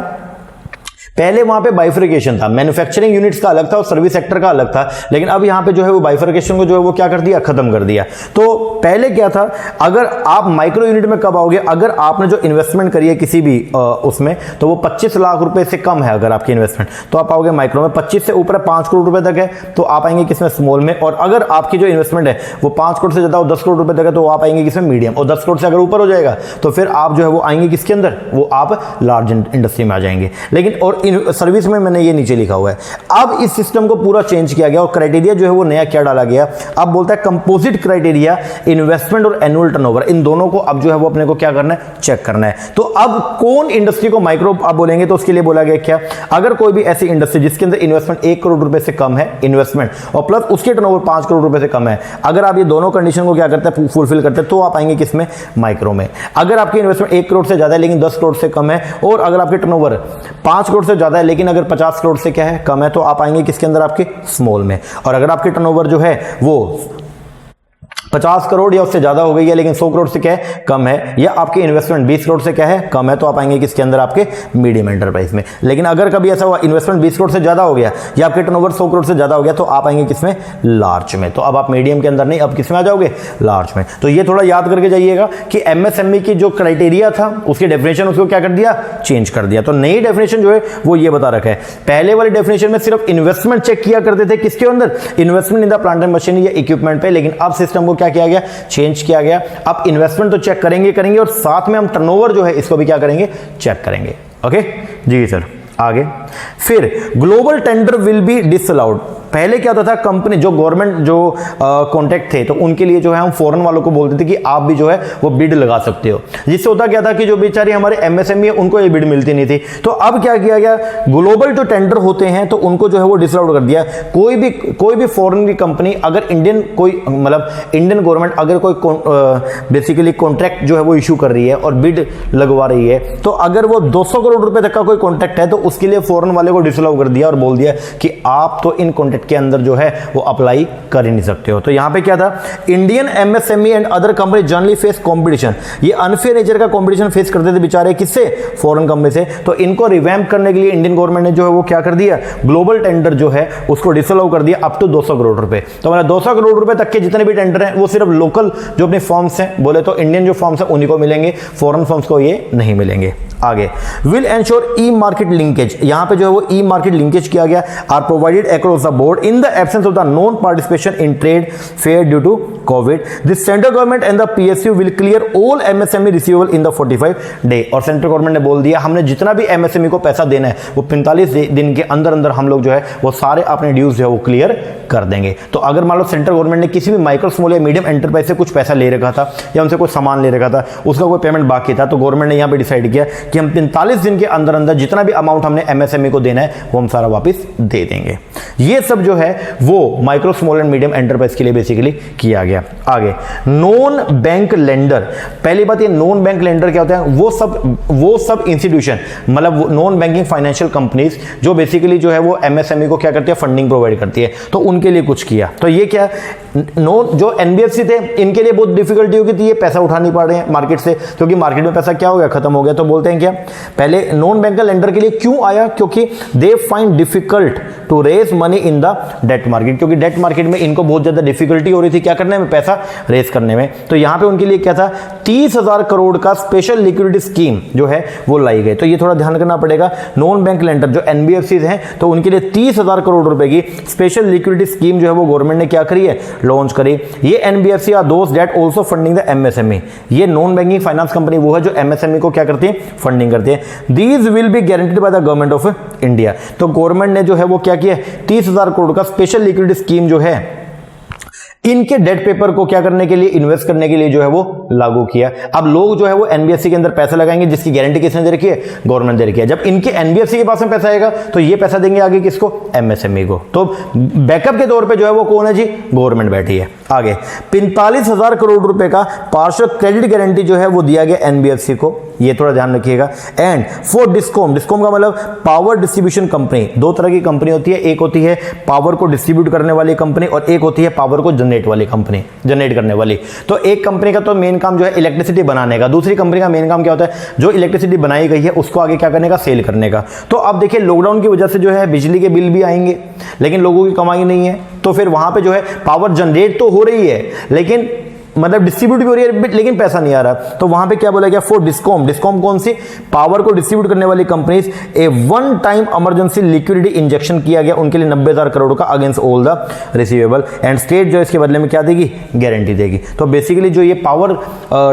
पहले वहां पे बाइफर्केशन था, मैन्युफैक्चरिंग यूनिट्स का अलग था और सर्विस सेक्टर का अलग था, लेकिन अब यहां पे जो है वो बाइफर्केशन को जो है वो क्या कर दिया? खत्म कर दिया। तो पहले क्या था? अगर आप माइक्रो यूनिट में कब आओगे? अगर आपने जो इन्वेस्टमेंट करी है किसी भी उसमें, तो वो 25 लाख रुपए से कम है अगर आपकी इन्वेस्टमेंट, तो आप आओगे माइक्रो में। 25 से ऊपर 5 करोड़ रुपए तक है तो आप आएंगे किसमें? स्मॉल में। और अगर आपकी जो इन्वेस्टमेंट है वो 5 करोड़ से ज्यादा 10 करोड़ रुपए तक है तो आप आएंगे किसमें? मीडियम। और 10 करोड़ से अगर ऊपर हो जाएगा तो फिर आप जो है वो आएंगे किसके अंदर? वो आप लार्ज इंडस्ट्री में आ जाएंगे। लेकिन और सर्विस में मैंने ये नीचे लिखा हुआ है। अब इस सिस्टम को पूरा चेंज किया गया और क्राइटेरिया जो है वो नया क्या डाला गया? अब बोलता है कंपोजिट क्राइटेरिया, इन्वेस्टमेंट और एनुअल टर्नओवर, इन दोनों को अब जो है वो अपने को क्या करना है? चेक करना है। तो अब कौन इंडस्ट्री को माइक्रो आप बोलेंगे? तो उसके लिए बोला गया क्या? अगर कोई भी ऐसी इंडस्ट्री जिसके अंदर इन्वेस्टमेंट 1 करोड़ रुपए से कम है इन्वेस्टमेंट और प्लस उसके टर्नओवर 5 करोड़ रुपए से कम है, अगर आप ये दोनों कंडीशन को क्या करते हैं? फुलफिल करते हैं, तो आप आएंगे किसमें? माइक्रो में। अगर आपकी इन्वेस्टमेंट 1 करोड़ से ज्यादा है लेकिन 10 करोड़ से कम है और अगर आपके टर्नओवर 5 करोड़ से ज्यादा है लेकिन अगर 50 करोड़ से क्या है? कम है, तो आप आएंगे किसके अंदर? आपके स्मॉल में। और अगर आपके टर्नओवर जो है वो 50 करोड़ या उससे ज्यादा हो गई है लेकिन 100 करोड़ से क्या है? कम है, या आपकी इन्वेस्टमेंट 20 करोड़ से क्या है? कम है, तो आप आएंगे किसके अंदर? आपके मीडियम एंटरप्राइज में। लेकिन अगर कभी ऐसा हुआ इन्वेस्टमेंट 20 करोड़ से ज्यादा हो गया या आपके टर्नओवर 100 करोड़ से ज्यादा हो गया तो आप आएंगे किसमें? लार्ज में। तो अब आप मीडियम के अंदर नहीं, अब किसमें आ जाओगे? लार्ज में। तो ये थोड़ा याद करके जाइएगा कि एमएसएमई की जो क्राइटेरिया था उसकी डेफिनेशन उसको क्या कर दिया? चेंज कर दिया। तो नई डेफिनेशन जो है वो ये बता रखा है। पहले वाली डेफिनेशन में सिर्फ इन्वेस्टमेंट चेक किया करते थे किसके अंदर? Investment in the plant and machinery या इक्विपमेंट पे, लेकिन अब सिस्टम को क्या किया गया? चेंज किया गया। अब इन्वेस्टमेंट तो चेक करेंगे और साथ में हम टर्नओवर जो है इसको भी क्या करेंगे? चेक करेंगे। ओके जी सर। आगे फिर global tender will be disallowed. पहले क्या होता था, कंपनी जो गवर्नमेंट जो कॉन्ट्रैक्ट थे तो उनके लिए जो है हम फॉरेन वालों को बोलते थे कि आप भी जो है वो बिड लगा सकते हो, जिससे होता क्या था कि जो बेचारे हमारे एमएसएमई है उनको ये बिड मिलती नहीं थी। तो अब क्या किया गया, ग्लोबल जो टेंडर होते हैं तो उनको जो है वो डिसअलाउड कर दिया। कोई भी फॉरेन की कंपनी अगर इंडियन कोई मतलब इंडियन गवर्नमेंट अगर कोई बेसिकली कॉन्ट्रैक्ट जो है वो इशू कर रही है और बिड लगवा रही है, तो अगर वो 200 करोड़ रुपए तक का कोई कॉन्ट्रैक्ट है तो उसके लिए फॉरेन वाले को डिसअलाउ कर दिया और बोल दिया कि आप तो इन कॉन्ट्रैक्ट के अंदर जो है वो अप्लाई कर ही नहीं सकते हो। तो यहां पे क्या था, Indian MSME and other company generally face competition, ये अनफेयर नेचर का कंपटीशन फेस करते थे बेचारे, किससे, फॉरेन कंपनी से। तो इनको रिवैम्प करने के लिए इंडियन गवर्नमेंट ने जो है वो क्या कर दिया, ग्लोबल टेंडर जो है उसको डिसअलाउ कर दिया अप टू 200 करोड़ रुपए। तो मतलब 200 करोड़ रुपए तक के जितने भी टेंडर हैं वो सिर्फ लोकल जो अपने फर्म्स हैं, बोले तो इंडियन जो फर्म्स हैं उन्हीं को मिलेंगे, फॉरेन फर्म्स को ये नहीं मिलेंगे। आगे, will ensure E market linkage, यहां पे जो है वो ई मार्केट लिंकेज किया गया, are provided across the board in the absence of the non participation in trade fair due to covid. This central government and the PSU will clear all MSME receivable in the 45 day. और central government ने बोल दिया हमने जितना भी MSME को पैसा देना है वो 45 दिन के अंदर अंदर हम लोग जो है वो सारे अपने ड्यूज जो है वो क्लियर कर देंगे। तो अगर मान लो सेंट्रल गवर्नमेंट ने किसी भी माइक्रो स्मॉल या मीडियम एंटरप्राइज से कुछ पैसा ले रखा था या उनसे कोई सामान ले रखा था, उसका कोई पेमेंट बाकी था, तो गवर्नमेंट ने यहां पे डिसाइड किया कि हम 45 दिन के अंदर अंदर जितना भी अमाउंट हमने एमएसएमई को देना है वो हम सारा वापस दे देंगे। ये सब जो है वो micro small and medium enterprise के लिए बेसिकली किया गया। आगे, नॉन बैंक लेंडर, पहली बात ये नॉन बैंक लेंडर क्या होता है, वो सब इंस्टीट्यूशन मतलब नॉन बैंकिंग फाइनेंशियल कंपनीज जो बेसिकली जो है वो एमएसएमई को क्या करती है, फंडिंग प्रोवाइड करती है, तो उनके लिए कुछ किया। तो ये क्या, जो एनबीएफसी थे इनके लिए बहुत डिफिकल्टी होगी थी, ये पैसा उठा नहीं पा रहे हैं मार्केट से, क्योंकि मार्केट में पैसा क्या हो गया, खत्म हो गया। तो बोलते हैं क्या, पहले नॉन बैंकर लेंडर के लिए क्यों आया, क्योंकि they find difficult to raise money in the debt market, क्योंकि डेट मार्केट में इनको बहुत ज्यादा डिफिकल्टी हो रही थी क्या करने में, पैसा रेज करने में। तो यहां पे उनके लिए क्या था, 30,000 करोड़ का स्पेशल लिक्विडिटी स्कीम जो है वो लाई गई। तो ये थोड़ा ध्यान करना पड़ेगा, नॉन बैंक लेंडर जो एनबीएफसी हैं तो उनके लिए 30,000 करोड़ रुपए की स्पेशल लिक्विडिटी स्कीम जो है वो गवर्नमेंट ने क्या करी है, लॉन्च करी। ये NBFC are those that also funding the MSME, ये नॉन बैंकिंग फाइनेंस कंपनी वो है जो एमएसएमई को क्या करती है, फंडिंग करती है। These will be guaranteed by the government of India. तो गवर्नमेंट ने जो है वो क्या किया, 30,000 करोड़ का स्पेशल लिक्विडिटी स्कीम जो है इनके डेट पेपर को क्या करने के लिए, इन्वेस्ट करने के लिए जो है वो लागू किया। अब लोग जो है वो एनबीएफसी के अंदर पैसा लगाएंगे जिसकी गारंटी किसने दे रखी है, गवर्नमेंट दे रखी है। जब इनके एनबीएफसी के पास में पैसा आएगा तो ये पैसा देंगे आगे किसको, एमएसएमई को। तो बैकअप के तौर पे जो है वो कौन है जी, गवर्नमेंट बैठी है। आगे 45,000 करोड़ रुपए का पार्शियल क्रेडिट गारंटी जो है वो दिया गया एनबीएफसी को, ये थोड़ा ध्यान रखिएगा। एंड फॉर डिस्कॉम, डिस्कॉम का मतलब पावर डिस्ट्रीब्यूशन कंपनी, दो तरह की कंपनी होती है, एक होती है पावर को डिस्ट्रीब्यूट करने वाली कंपनी और एक होती है पावर को जनरेट वाली कंपनी, जनरेट करने वाली। तो एक कंपनी का तो मेन काम जो है इलेक्ट्रिसिटी बनाने का, दूसरी कंपनी का मेन काम क्या होता है, जो इलेक्ट्रिसिटी बनाई गई है उसको आगे क्या करने का, सेल करने का। तो अब देखिए लॉकडाउन की वजह से जो है बिजली के बिल भी आएंगे लेकिन लोगों की कमाई नहीं है, तो फिर वहां पे जो है पावर जनरेट तो हो रही है लेकिन मतलब डिस्ट्रीब्यूट भी हो रही है लेकिन पैसा नहीं आ रहा। तो वहां पे क्या बोला गया, फॉर डिस्कॉम, डिस्कॉम कौन सी, पावर को डिस्ट्रीब्यूट करने वाली companies, a one time emergency liquidity injection किया गया उनके लिए 90,000 करोड़ का against all the receivable. And state जो इसके बदले में क्या देगी, गारंटी देगी। तो बेसिकली जो ये पावर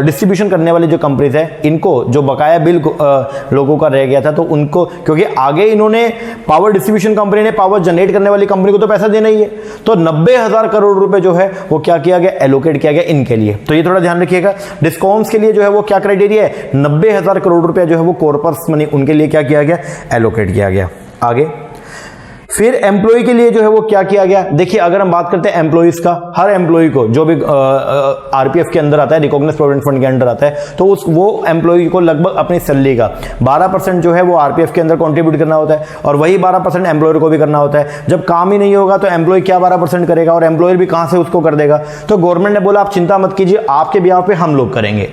डिस्ट्रीब्यूशन करने वाली जो कंपनीज है इनको जो बकाया बिल लोगों का रह गया था तो उनको, क्योंकि आगे इन्होंने पावर डिस्ट्रीब्यूशन कंपनी ने पावर जनरेट करने वाली कंपनी को तो पैसा देना ही है, तो 90,000 करोड़ रुपए जो है वो क्या किया गया, एलोकेट किया गया इनके लिए। तो ये थोड़ा ध्यान रखिएगा, डिस्कॉम्स के लिए जो है वो क्या क्राइटेरिया है, 90,000 करोड़ रुपया जो है वो कॉर्पस मनी उनके लिए क्या किया गया, एलोकेट किया गया। आगे फिर एम्प्लॉय के लिए जो है वो क्या किया गया, देखिए अगर हम बात करते हैं एम्प्लॉइज का, हर एम्प्लॉय को जो भी आरपीएफ के अंदर आता है, रिकॉग्नाइज्ड प्रोविडेंट फंड के अंदर आता है, तो वो एम्प्लॉय को लगभग अपनी सैलरी का 12% जो है वो आरपीएफ के अंदर कंट्रीब्यूट करना होता है और वही 12% एम्प्लॉयर को भी करना होता है। जब काम ही नहीं होगा तो एम्प्लॉय क्या 12% करेगा और एम्प्लॉयर भी कहां से उसको कर देगा। तो गवर्नमेंट ने बोला आप चिंता मत कीजिए, आपके ब्याह पे हम लोग करेंगे।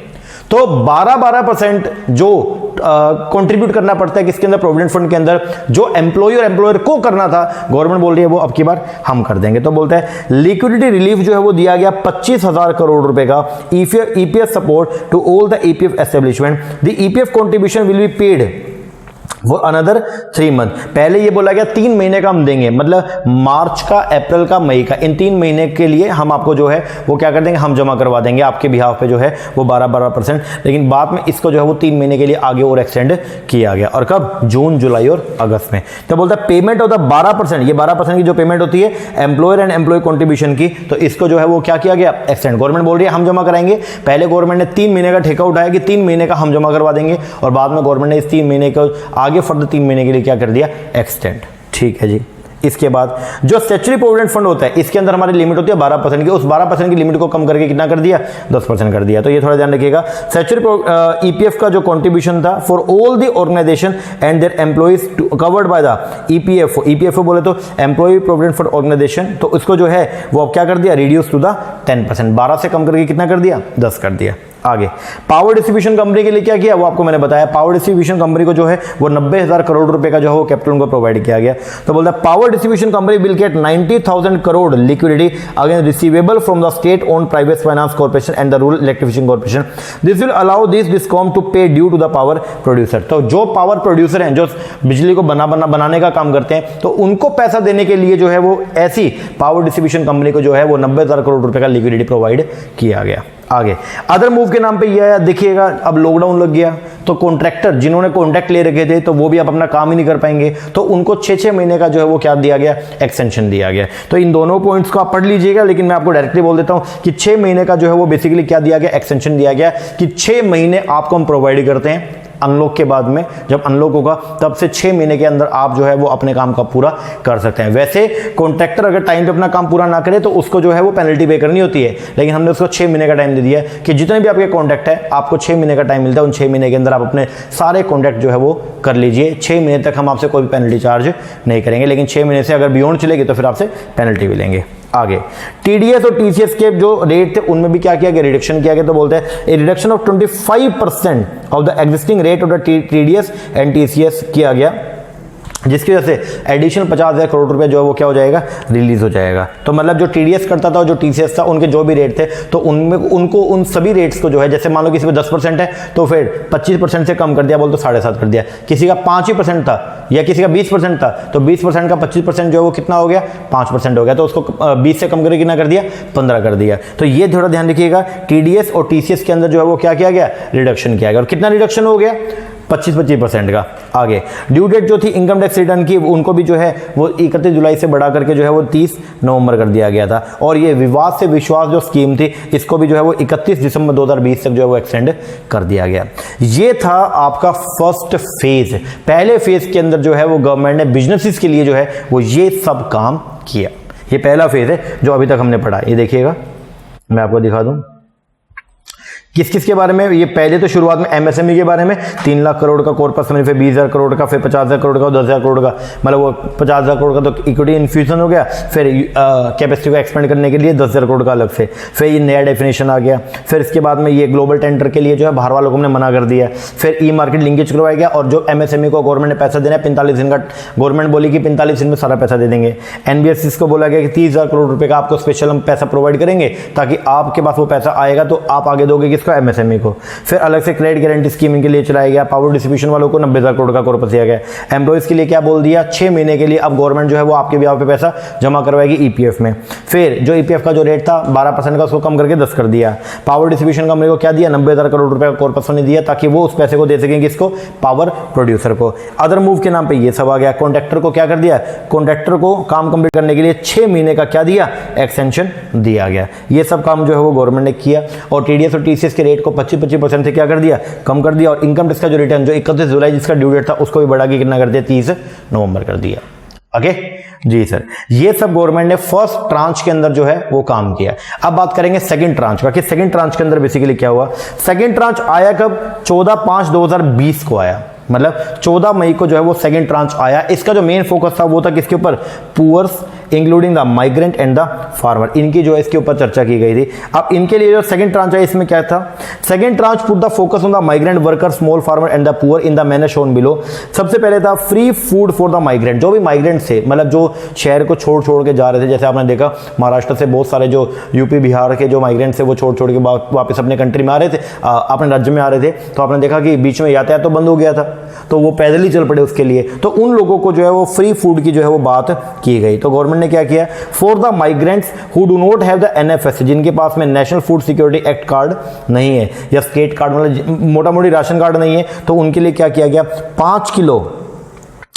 तो 12% जो कंट्रीब्यूट करना पड़ता है किसके अंदर, प्रोविडेंट फंड के अंदर, जो एम्प्लॉय और एम्प्लॉयर को करना था गवर्नमेंट बोल रही है वो अब की बार हम कर देंगे। तो बोलता है लिक्विडिटी रिलीफ जो है वो दिया गया 25,000 करोड़ रुपए का, EPF support to all the EPF establishment. The EPF contribution will be paid वो अनदर 3 मंथ। पहले ये बोला गया 3 महीने का हम देंगे, मतलब मार्च का, अप्रैल का, मई का, इन 3 महीने के लिए हम आपको जो है वो क्या कर देंगे, हम जमा करवा देंगे आपके बिहाफ पे जो है वो 12%। लेकिन बाद में इसको जो है वो 3 महीने के लिए आगे और एक्सटेंड किया गया। और कब? जून, जुलाई और अगस्त में। तो बोलता है पेमेंट ऑफ द 12%, ये 12% की जो पेमेंट होती है एम्प्लॉयर एंड एम्प्लॉय कॉन्ट्रीब्यूशन की, तो इसको जो है वो क्या किया गया, एक्सटेंड। गवर्नमेंट बोल रही है हम जमा कराएंगे। पहले गवर्नमेंट ने 3 महीने का ठेका उठाया कि 3 महीने का हम जमा करवा देंगे, और बाद में गवर्नमेंट ने इस 3 महीने को आगे फर्दर 3 महीने के लिए क्या कर दिया, एक्सटेंड। ठीक है जी। इसके बाद जो स्टैट्यूटरी प्रोविडेंट फंड होता है, इसके अंदर हमारी लिमिट होती है 12% की, उस 12% की लिमिट को कम करके कितना कर दिया, 10% कर दिया। तो ये थोड़ा ध्यान रखिएगा। स्टैट्यूटरी ईपीएफ का जो कंट्रीब्यूशन था for all the organisation and their employees covered by the EPFO, EPFO बोले तो एम्प्लॉय प्रोविडेंट फंड ऑर्गेनाइजेशन, तो उसको जो है वो क्या कर दिया, रिड्यूस टू द 10%, 12 से कम करके कितना कर दिया, 10 कर दिया। आगे पावर डिस्ट्रीब्यूशन कंपनी के लिए क्या किया, वो आपको मैंने बताया। पावर डिस्ट्रीब्यूशन कंपनी को जो है वो 90,000 करोड़ रुपए का जो है वो कैपिटल उनको प्रोवाइड किया गया। तो बोलता है power distribution company will get 90,000 crore liquidity again receivable from the state owned private finance corporation and the rural electrification corporation. This will allow this discom to pay due to the power producer. तो जो power producer हैं, जो बिजली को बनाने का काम करते हैं, तो उनको पैसा देने के लिए जो है वो ऐसी पावर डिस्ट्रीब्यूशन कंपनी को जो है वो 90,000 करोड़ रुपए का लिक्विडिटी प्रोवाइड किया गया। आगे अदर मूव के नाम पे ये आया, देखिएगा अब लॉकडाउन लग गया तो कॉन्ट्रैक्टर जिन्होंने कॉन्ट्रैक्ट ले रखे थे तो वो भी अब अपना काम ही नहीं कर पाएंगे, तो उनको 6-6 महीने का जो है वो क्या दिया गया, एक्सटेंशन दिया गया। तो इन दोनों पॉइंट्स को आप पढ़ लीजिएगा, लेकिन मैं आपको डायरेक्टली बोल देता हूं कि 6 महीने का जो है वो बेसिकली क्या दिया गया, एक्सटेंशन दिया गया कि 6 महीने आपको हम प्रोवाइड करते हैं। अनलॉक के बाद में जब अनलॉक होगा तब से 6 महीने के अंदर आप जो है वो अपने काम का पूरा कर सकते हैं। वैसे कॉन्ट्रैक्टर अगर टाइम पे अपना काम पूरा ना करे तो उसको जो है वो पेनल्टी पे करनी होती है, लेकिन हमने उसको 6 महीने का टाइम दे दिया है कि जितने भी आपके कॉन्ट्रैक्ट है आपको 6 महीने का टाइम मिलता है, उन 6 महीने के अंदर आप अपने सारे कॉन्ट्रैक्ट जो है वो कर लीजिए। 6 महीने तक हम आपसे कोई भी पेनल्टी चार्ज नहीं करेंगे, लेकिन 6 महीने से अगर बियॉन्ड चलेगी तो फिर आपसे पेनल्टी भी लेंगे। आगे टीडीएस और टीसीएस के जो रेट थे उनमें भी क्या किया गया, रिडक्शन किया गया। तो बोलते हैं a reduction of 25% of the existing rate of the TDS and TCS किया गया, जिसकी वजह से एडिशनल 50,000 करोड़ रुपए जो है वो क्या हो जाएगा, रिलीज हो जाएगा। तो मतलब जो टीडीएस करता था और जो टीसीएस था उनके जो भी रेट थे तो उनमें उनको उन सभी रेट्स को जो है, जैसे मान लो किसी पे 10% है तो फिर 25% से कम कर दिया, बोल तो 7.5 कर दिया। किसी का 5% था या किसी का 20% था तो 20% का 25% जो है वो कितना हो गया, 5% हो गया। तो उसको 20 से कम करके कितना कर दिया, 15 कर दिया। तो ये थोड़ा ध्यान रखिएगा, टीडीएस और टीसीएस के अंदर जो है वो क्या किया गया, रिडक्शन किया गया। और कितना रिडक्शन हो गया, 25% का। आगे ड्यू डेट जो थी इनकम टैक्स रिटर्न की उनको भी जो है वो 31 जुलाई से बढ़ा करके जो है वो 30 नवंबर कर दिया गया था। और ये विवाद से विश्वास जो स्कीम थी इसको भी जो है वो 31 दिसंबर 2020 तक जो है वो एक्सटेंड कर दिया गया। ये था आपका फर्स्ट फेज। पहले फेज के अंदर जो है वो गवर्नमेंट ने बिजनेसेस के लिए जो है वो ये सब काम किया। ये पहला फेज है जो अभी तक हमने पढ़ा। ये देखिएगा मैं आपको दिखा दूं किस किस के बारे में। ये पहले तो शुरुआत में एमएसएमई के बारे में 3 लाख करोड़ का कॉर्पस, फिर 20,000 करोड़ का, फिर 50,000 करोड़ का, 10,000 करोड़ का, मतलब वो 50,000 करोड़ का तो इक्विटी इन्फ्यूजन हो गया। फिर कैपेसिटी को एक्सपेंड करने के लिए 10,000 करोड़ का अलग से, फिर ये नया डेफिनेशन आ गया। फिर इसके बाद में ये ग्लोबल टेंडर के लिए जो है बाहर वालों को हमने मना कर दिया। फिर ई मार्केट लिंकेज करवाया गया और जो एमएसएमई को गवर्नमेंट ने पैसा देना है 45 दिन का, गवर्नमेंट बोली कि 45 दिन में सारा पैसा दे देंगे। एनबीएफसी को बोला गया कि 30,000 करोड़ रुपए का आपको स्पेशल हम पैसा प्रोवाइड करेंगे ताकि आपके पास वो पैसा आएगा तो आप आगे दोगे किसको, एमएसएमई को। फिर अलग से क्रेडिट गारंटी स्कीम के लिए चलाया गया। पावर डिस्ट्रीब्यूशन वालों को 90,000 करोड़ का कॉर्पस दिया गया। एम्प्लॉइज के लिए क्या बोल दिया, 6 महीने के लिए अब गवर्नमेंट जो है वो आपके ब्याह पे पैसा जमा करवाएगी ईपीएफ में। फिर जो ईपीएफ का जो रेट था 12% का उसको कम करके 10 कर दिया। पावर डिस्ट्रीब्यूशन कंपनी को क्या दिया, 90,000 करोड़ रुपए का कॉर्पस उन्हें दिया ताकि वो उस पैसे को दे सकें किसको, पावर प्रोड्यूसर को। अदर मूव के नाम पे ये सब आ गया। कॉन्ट्रैक्टर को क्या कर दिया, कॉन्ट्रैक्टर को काम कंप्लीट करने के लिए 6 महीने का क्या दिया, एक्सटेंशन दिया गया। ये सब काम जो है वो गवर्नमेंट ने किया। और टीडीएस और टीसीएस के रेट को 25% से क्या कर दिया, कम कर दिया। और इनकम टैक्स का जो रिटर्न जो 31 जुलाई जिसका ड्यू डेट था उसको भी बढ़ा के कितना कर दिया, 30 नवंबर कर दिया। ओके जी सर, ये सब गवर्नमेंट ने फर्स्ट ट्रांच के अंदर जो है वो काम किया। अब बात करेंगे सेकंड ट्रांच का कि सेकंड ट्रांच के अंदर बेसिकली क्या हुआ। सेकंड ट्रांच आया कब, 14/5/2020 को आया, मतलब 14 मई को जो है वो सेकंड ट्रांच आया। इसका जो मेन फोकस था वो था किसके ऊपर, poors including the migrant and the farmer. इनकी जो है इसके ऊपर चर्चा की गई थी। अब इनके लिए जो सेकंड ट्रांच है इसमें क्या था, second tranche put the focus on the migrant worker, small farmer and the poor in the manner shown below. सबसे पहले था free food for the migrant, जो भी माइग्रेंट थे, मतलब जो शहर को छोड़ के जा रहे थे, जैसे आपने देखा महाराष्ट्र से बहुत सारे जो यूपी बिहार के जो माइग्रेंट्स थे वो छोड़ के वापस अपने कंट्री में आ रहे थे, अपने राज्य में आ रहे थे, तो आपने देखा कि बीच में यातायात तो बंद हो गया था, तो वो पैदल ही चल पड़े उसके लिए। तो उन लोगों को जो है वो फ्री फूड की जो है वो बात की गई। तो गवर्नमेंट ने क्या किया, for the migrants who do not have the NFS, जिनके पास में national food security act card नहीं है या स्टेट कार्ड, मतलब मोटा मोटी राशन कार्ड नहीं है, तो उनके लिए क्या किया गया, 5 किलो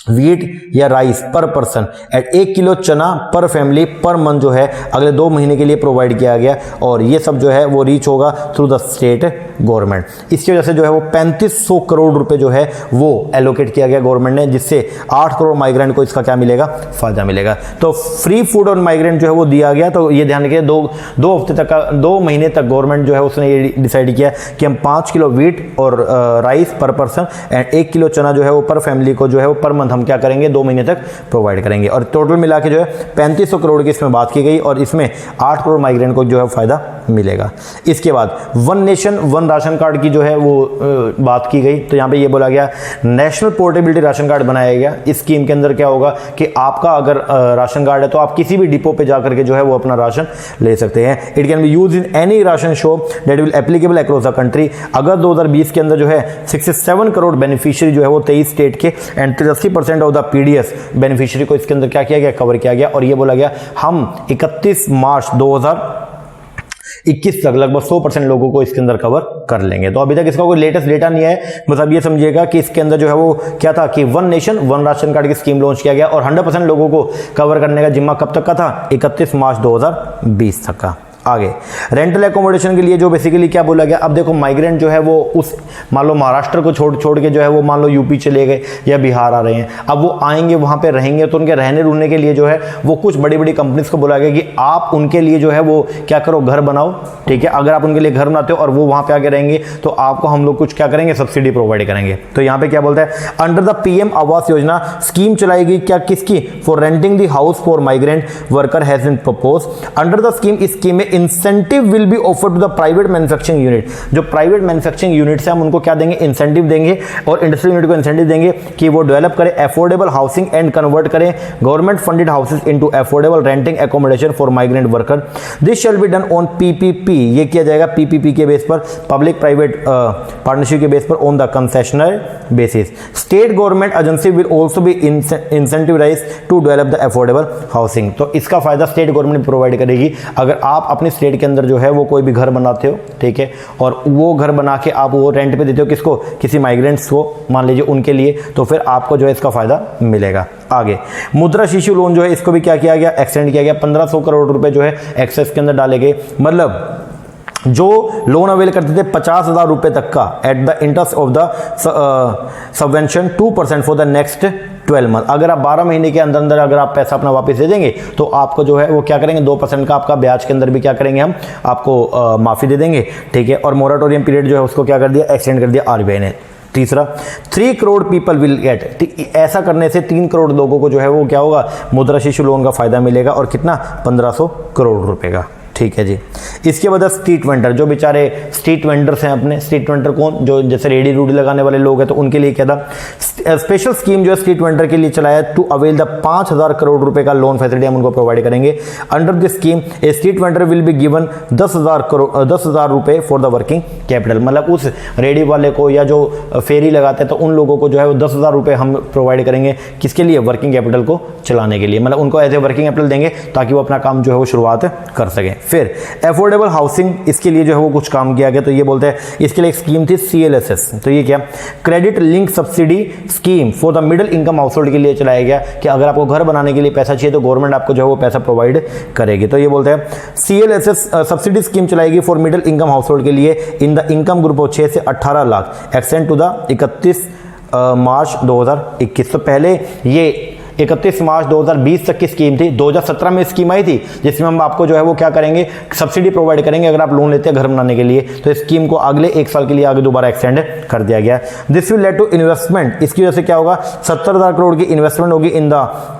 वीट या राइस पर पर्सन एंड 1 किलो चना पर फैमिली पर मंथ जो है अगले 2 महीने के लिए प्रोवाइड किया गया। और ये सब जो है वो रीच होगा थ्रू द स्टेट गवर्नमेंट। इसकी वजह से जो है वो 3500 करोड़ रुपए जो है वो एलोकेट किया गया गवर्नमेंट ने, जिससे 8 करोड़ माइग्रेंट को इसका क्या मिलेगा, फायदा मिलेगा। तो फ्री फूड और माइग्रेंट जो है वो दिया गया। तो ये ध्यान रखिए, 2 हफ्ते तक का 2 महीने तक गवर्नमेंट जो है उसने ये डिसाइड किया कि हम 5 किलो वीट और राइस पर पर्सन एंड 1 किलो चना जो है वो पर फैमिली को जो है वो पर मंथ हम क्या करेंगे, 2 महीने तक प्रोवाइड करेंगे। और टोटल मिला के जो है 3500 करोड़ की इसमें बात की गई और इसमें 8 करोड़ माइग्रेंट को जो है फायदा मिलेगा। इसके बाद one nation one ration card की जो है वो बात की गई। तो यहाँ पे ये बोला गया नेशनल पोर्टेबिलिटी राशन कार्ड बनाया गया। इस स्कीम के अंदर क्या होगा कि आपका अगर राशन कार्ड है तो आप किसी भी डिपो पे जाकर के जो है वो अपना राशन ले सकते हैं। It can be use in any ration shop that will applicable across the country. अगर 2020 के अंदर जो है 67 करोड़ बेनिफिशियरी जो है वो 23 स्टेट के and 83% of the PDS beneficiary को इसके अंदर क्या किया गया, कवर किया गया। और ये बोला गया हम 31 मार्च 2021 तक लगभग 100% लोगों को इसके अंदर कवर कर लेंगे। तो अभी तक इसका कोई लेटेस्ट डेटा नहीं है, बस अब ये समझिएगा कि इसके अंदर जो है वो क्या था कि one nation one ration card की स्कीम लॉन्च किया गया और 100% लोगों को कवर करने का जिम्मा कब तक का था, 31 मार्च 2020 तक का। आगे रेंटल एकोमोडेशन के लिए जो बेसिकली क्या बोला गया, अब देखो माइग्रेंट जो है वो उस मान लो महाराष्ट्र को छोड़ के जो है वो मान लो यूपी चले गए या बिहार आ रहे हैं, अब वो आएंगे वहां पे रहेंगे, तो उनके रहने रुकने के लिए जो है वो कुछ बड़ी बड़ी कंपनीज को बोला गया कि आप उनके लिए जो है वो क्या करो, घर बनाओ। ठीक है, अगर आप उनके लिए घर बनाते हो और वो वहां पे आके रहेंगे तो आपको हम लोग कुछ क्या करेंगे, सब्सिडी प्रोवाइड करेंगे। तो यहाँ पे क्या बोलता है, under the PM Awas Yojana scheme चलाएगी क्या, किसकी, for renting the house for migrant worker has been propose. Under the scheme, इस स्कीम में incentive will be offered to the private manufacturing unit. जो प्राइवेट मैन्युफैक्चरिंग यूनिट है हम उनको क्या देंगे, इंसेंटिव देंगे और इंडस्ट्रियल यूनिट को इंसेंटिव देंगे कि वो डेवलप करें अफोर्डेबल हाउसिंग एंड कन्वर्ट करें government funded houses into affordable renting accommodation for migrant worker. This shall be done on PPP, ये किया जाएगा पीपीपी के बेस पर, पब्लिक प्राइवेट पार्टनरशिप के बेस पर, on the concessioner basis. State government agency will also be incentivise to develop the affordable housing. तो इसका फायदा स्टेट गवर्नमेंट प्रोवाइड करेगी। अगर आप अपने स्टेट के अंदर जो है वो कोई भी घर बनाते हो, ठीक है, और वो घर बना के आप वो रेंट पे देते हो किसको, किसी माइग्रेंट्स को मान लीजिए उनके लिए, तो फिर आपको जो है इसका फायदा मिलेगा। आगे मुद्रा शिशु लोन जो है इसको भी क्या किया गया, एक्सटेंड किया गया। 1500 करोड़ रुपए जो है एक्सेस के अंदर डाले गए, मतलब जो लोन अवेल करते थे 50,000 रुपए तक का at the interest of the subvention 2% for the next 12 month. अगर आप 12 महीने के अंदर अंदर अगर आप पैसा अपना वापस दे देंगे तो आपको जो है वो क्या करेंगे, 2% का आपका ब्याज के अंदर भी क्या करेंगे, हम आपको माफी दे देंगे। ठीक है, और मोराटोरियम पीरियड जो है उसको क्या कर दिया, एक्सटेंड कर दिया आरबीआई ने। तीसरा, 3 करोड़ पीपल विल गेट, ऐसा करने से 3 करोड़ लोगों को जो है वो क्या होगा, मुद्रा शिशु लोन का फायदा मिलेगा और कितना, 1500 करोड़ रुपए का। ठीक है जी। इसके बाद स्ट्रीट वेंडर, जो बेचारे स्ट्रीट वेंडर्स हैं अपने, स्ट्रीट वेंडर कौन, जो जैसे रेडी रूडी लगाने वाले लोग हैं, तो उनके लिए क्या था, स्पेशल स्कीम जो है स्ट्रीट वेंडर के लिए चलाया टू अवेल द 5000 करोड़ रुपए का लोन फैसिलिटी हम उनको प्रोवाइड करेंगे। Under this scheme A street vendor will be given 10,000 रुपए फॉर द वर्किंग कैपिटल। मतलब उस रेडी वाले को या जो फेरी लगाते हैं तो उन लोगों को जो है वो 10,000 रुपए हम प्रोवाइड करेंगे, किसके लिए, वर्किंग कैपिटल को चलाने के लिए। मतलब उनको एज ए वर्किंग कैपिटल देंगे ताकि वो अपना काम जो है वो शुरुआत कर सकें। फिर अफोर्डेबल हाउसिंग, इसके लिए जो है वो कुछ काम किया गया। तो ये बोलते हैं इसके लिए एक स्कीम थी CLSS। तो ये क्या, credit link subsidy scheme for the middle income household के लिए चलाया गया कि अगर आपको घर बनाने के लिए पैसा चाहिए तो गवर्नमेंट आपको जो है वो पैसा प्रोवाइड करेगी। तो ये बोलते हैं CLSS सब्सिडी स्कीम चलाएगी फॉर मिडिल इनकम हाउसहोल्ड के लिए in the income group of 6 से 18 लाख एक्सटेंड टू द 31 मार्च 2021। तो पहले ये 31 मार्च 2020 तक की स्कीम थी। 2017 में स्कीम आई थी जिसमें हम आपको जो है वो क्या करेंगे, सब्सिडी प्रोवाइड करेंगे अगर आप लोन लेते हैं घर बनाने के लिए। तो इस स्कीम को अगले 1 साल के लिए आगे दोबारा एक्सटेंड कर दिया गया। This will lead to investment, इसकी वजह से क्या होगा, 70,000 करोड़ की इन्वेस्टमेंट होगी in the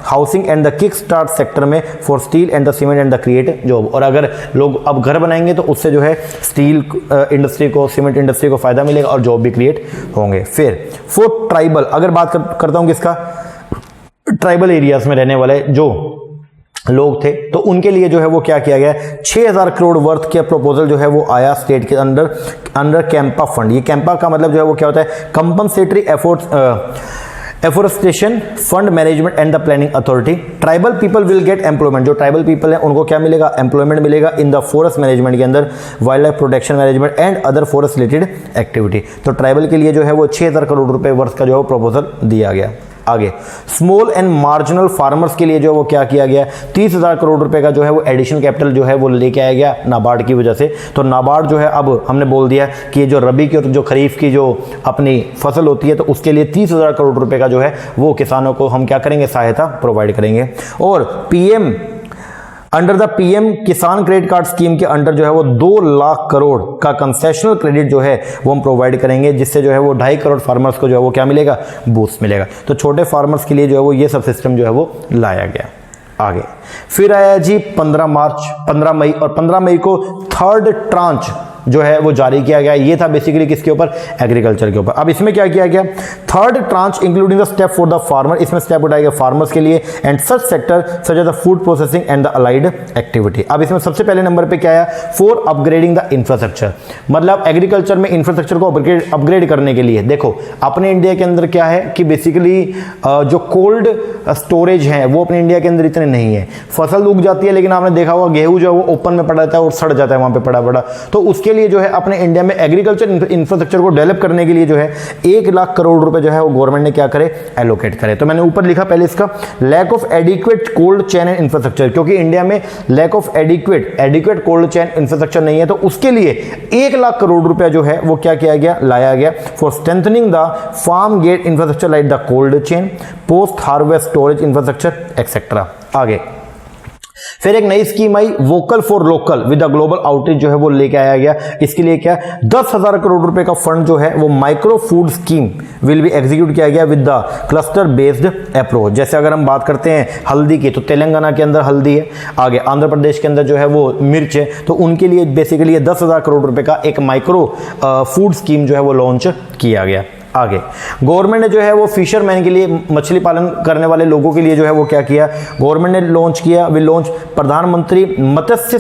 housing and the kick start sector में for steel and the cement and the create job. और अगर लोग अब घर बनाएंगे तो उससे जो है स्टील इंडस्ट्री को, सीमेंट इंडस्ट्री को फायदा मिलेगा और जॉब भी क्रिएट होंगे। फिर फॉर ट्राइबल, अगर बात करता हूं किसका, ट्राइबल एरियाज में रहने वाले जो लोग थे तो उनके लिए जो है वो क्या किया गया, 6,000 करोड़ वर्थ के प्रपोजल जो है वो आया स्टेट के अंडर कैंपा फंड। ये कैंपा का मतलब जो है वो क्या होता है, compensatory afforestation fund management and the planning authority. Tribal people will get employment, जो ट्राइबल पीपल है उनको क्या मिलेगा, एम्प्लॉयमेंट मिलेगा इन द फॉरेस्ट मैनेजमेंट के अंदर, wild life protection management and other forest related activity. तो ट्राइबल के लिए जो है वो 6,000 करोड़ रुपए वर्थ का जो है प्रपोजल दिया गया। आगे स्मॉल एंड मार्जिनल फार्मर्स के लिए जो वो क्या किया गया, 30,000 करोड़ रुपए का जो है वो एडिशनल कैपिटल जो है वो लेके आया गया नाबार्ड की वजह से। तो नाबार्ड जो है अब हमने बोल दिया कि ये जो रबी की और जो खरीफ की जो अपनी फसल होती है तो उसके लिए 30,000 करोड़ रुपए का जो है वो किसानों को हम क्या करेंगे, सहायता प्रोवाइड करेंगे। और पीएम अंडर द पीएम किसान क्रेडिट कार्ड स्कीम के अंडर जो है वो 2 लाख करोड़ का कंसेशनल क्रेडिट जो है वो हम प्रोवाइड करेंगे, जिससे जो है वो 2.5 करोड़ फार्मर्स को जो है वो क्या मिलेगा, बूस्ट मिलेगा। तो छोटे फार्मर्स के लिए जो है वो ये सब सिस्टम जो है वो लाया गया। आगे फिर आया जी 15 मई, और 15 मई को थर्ड ट्रांच जो है वो जारी किया गया। ये था बेसिकली किसके ऊपर, एग्रीकल्चर के ऊपर। अब इसमें क्या किया गया, third tranche including the step for the farmer, इसमें स्टेप उठाया गया फार्मर्स के लिए and such sector such as the food processing and the allied activity. अब इसमें सबसे पहले नंबर पे क्या आया, फॉर अपग्रेडिंग द इंफ्रास्ट्रक्चर, मतलब एग्रीकल्चर में इंफ्रास्ट्रक्चर को अपग्रेड करने के लिए। देखो अपने इंडिया के अंदर क्या है कि बेसिकली जो कोल्ड स्टोरेज है वो अपने इंडिया के अंदर इतने नहीं है। फसल उग जाती है लेकिन आपने देखा होगा गेहूं जो है वो ओपन में पड़ा रहता है और सड़ जाता है वहां पे पड़ा। तो उसके लिए जो है अपने इंडिया में एग्रीकल्चर इंफ्रास्ट्रक्चर को डेवलप करने के लिए जो है 1 लाख करोड़ रुपए जो है वो गवर्नमेंट ने क्या करे, एलोकेट करे। तो मैंने ऊपर लिखा पहले इसका lack of adequate cold chain and infrastructure, क्योंकि इंडिया में lack of adequate cold chain infrastructure नहीं है, तो उसके लिए 1 लाख करोड़ रुपया जो है वो क्या किया गया, लाया गया for strengthening the farm gate infrastructure like the cold chain, post harvest storage infrastructure etcetera. आगे फिर एक नई स्कीम आई vocal for local with the global outreach जो है वो लेके आया गया। इसके लिए क्या 10,000 करोड़ रुपए का फंड जो है वो micro food scheme will be execute किया गया with the cluster based approach. जैसे अगर हम बात करते हैं हल्दी की तो तेलंगाना के अंदर हल्दी है, आगे आंध्र प्रदेश के अंदर जो है वो मिर्च है, तो उनके लिए बेसिकली 10,000 करोड़ रुपए का एक माइक्रो फूड स्कीम जो है वो लॉन्च किया गया। आगे गवर्नमेंट ने जो है वो फिशरमैन के लिए, मछली पालन करने वाले लोगों के लिए जो है वो क्या किया, गवर्नमेंट ने लॉन्च किया, विल लॉन्च प्रधानमंत्री मत्स्य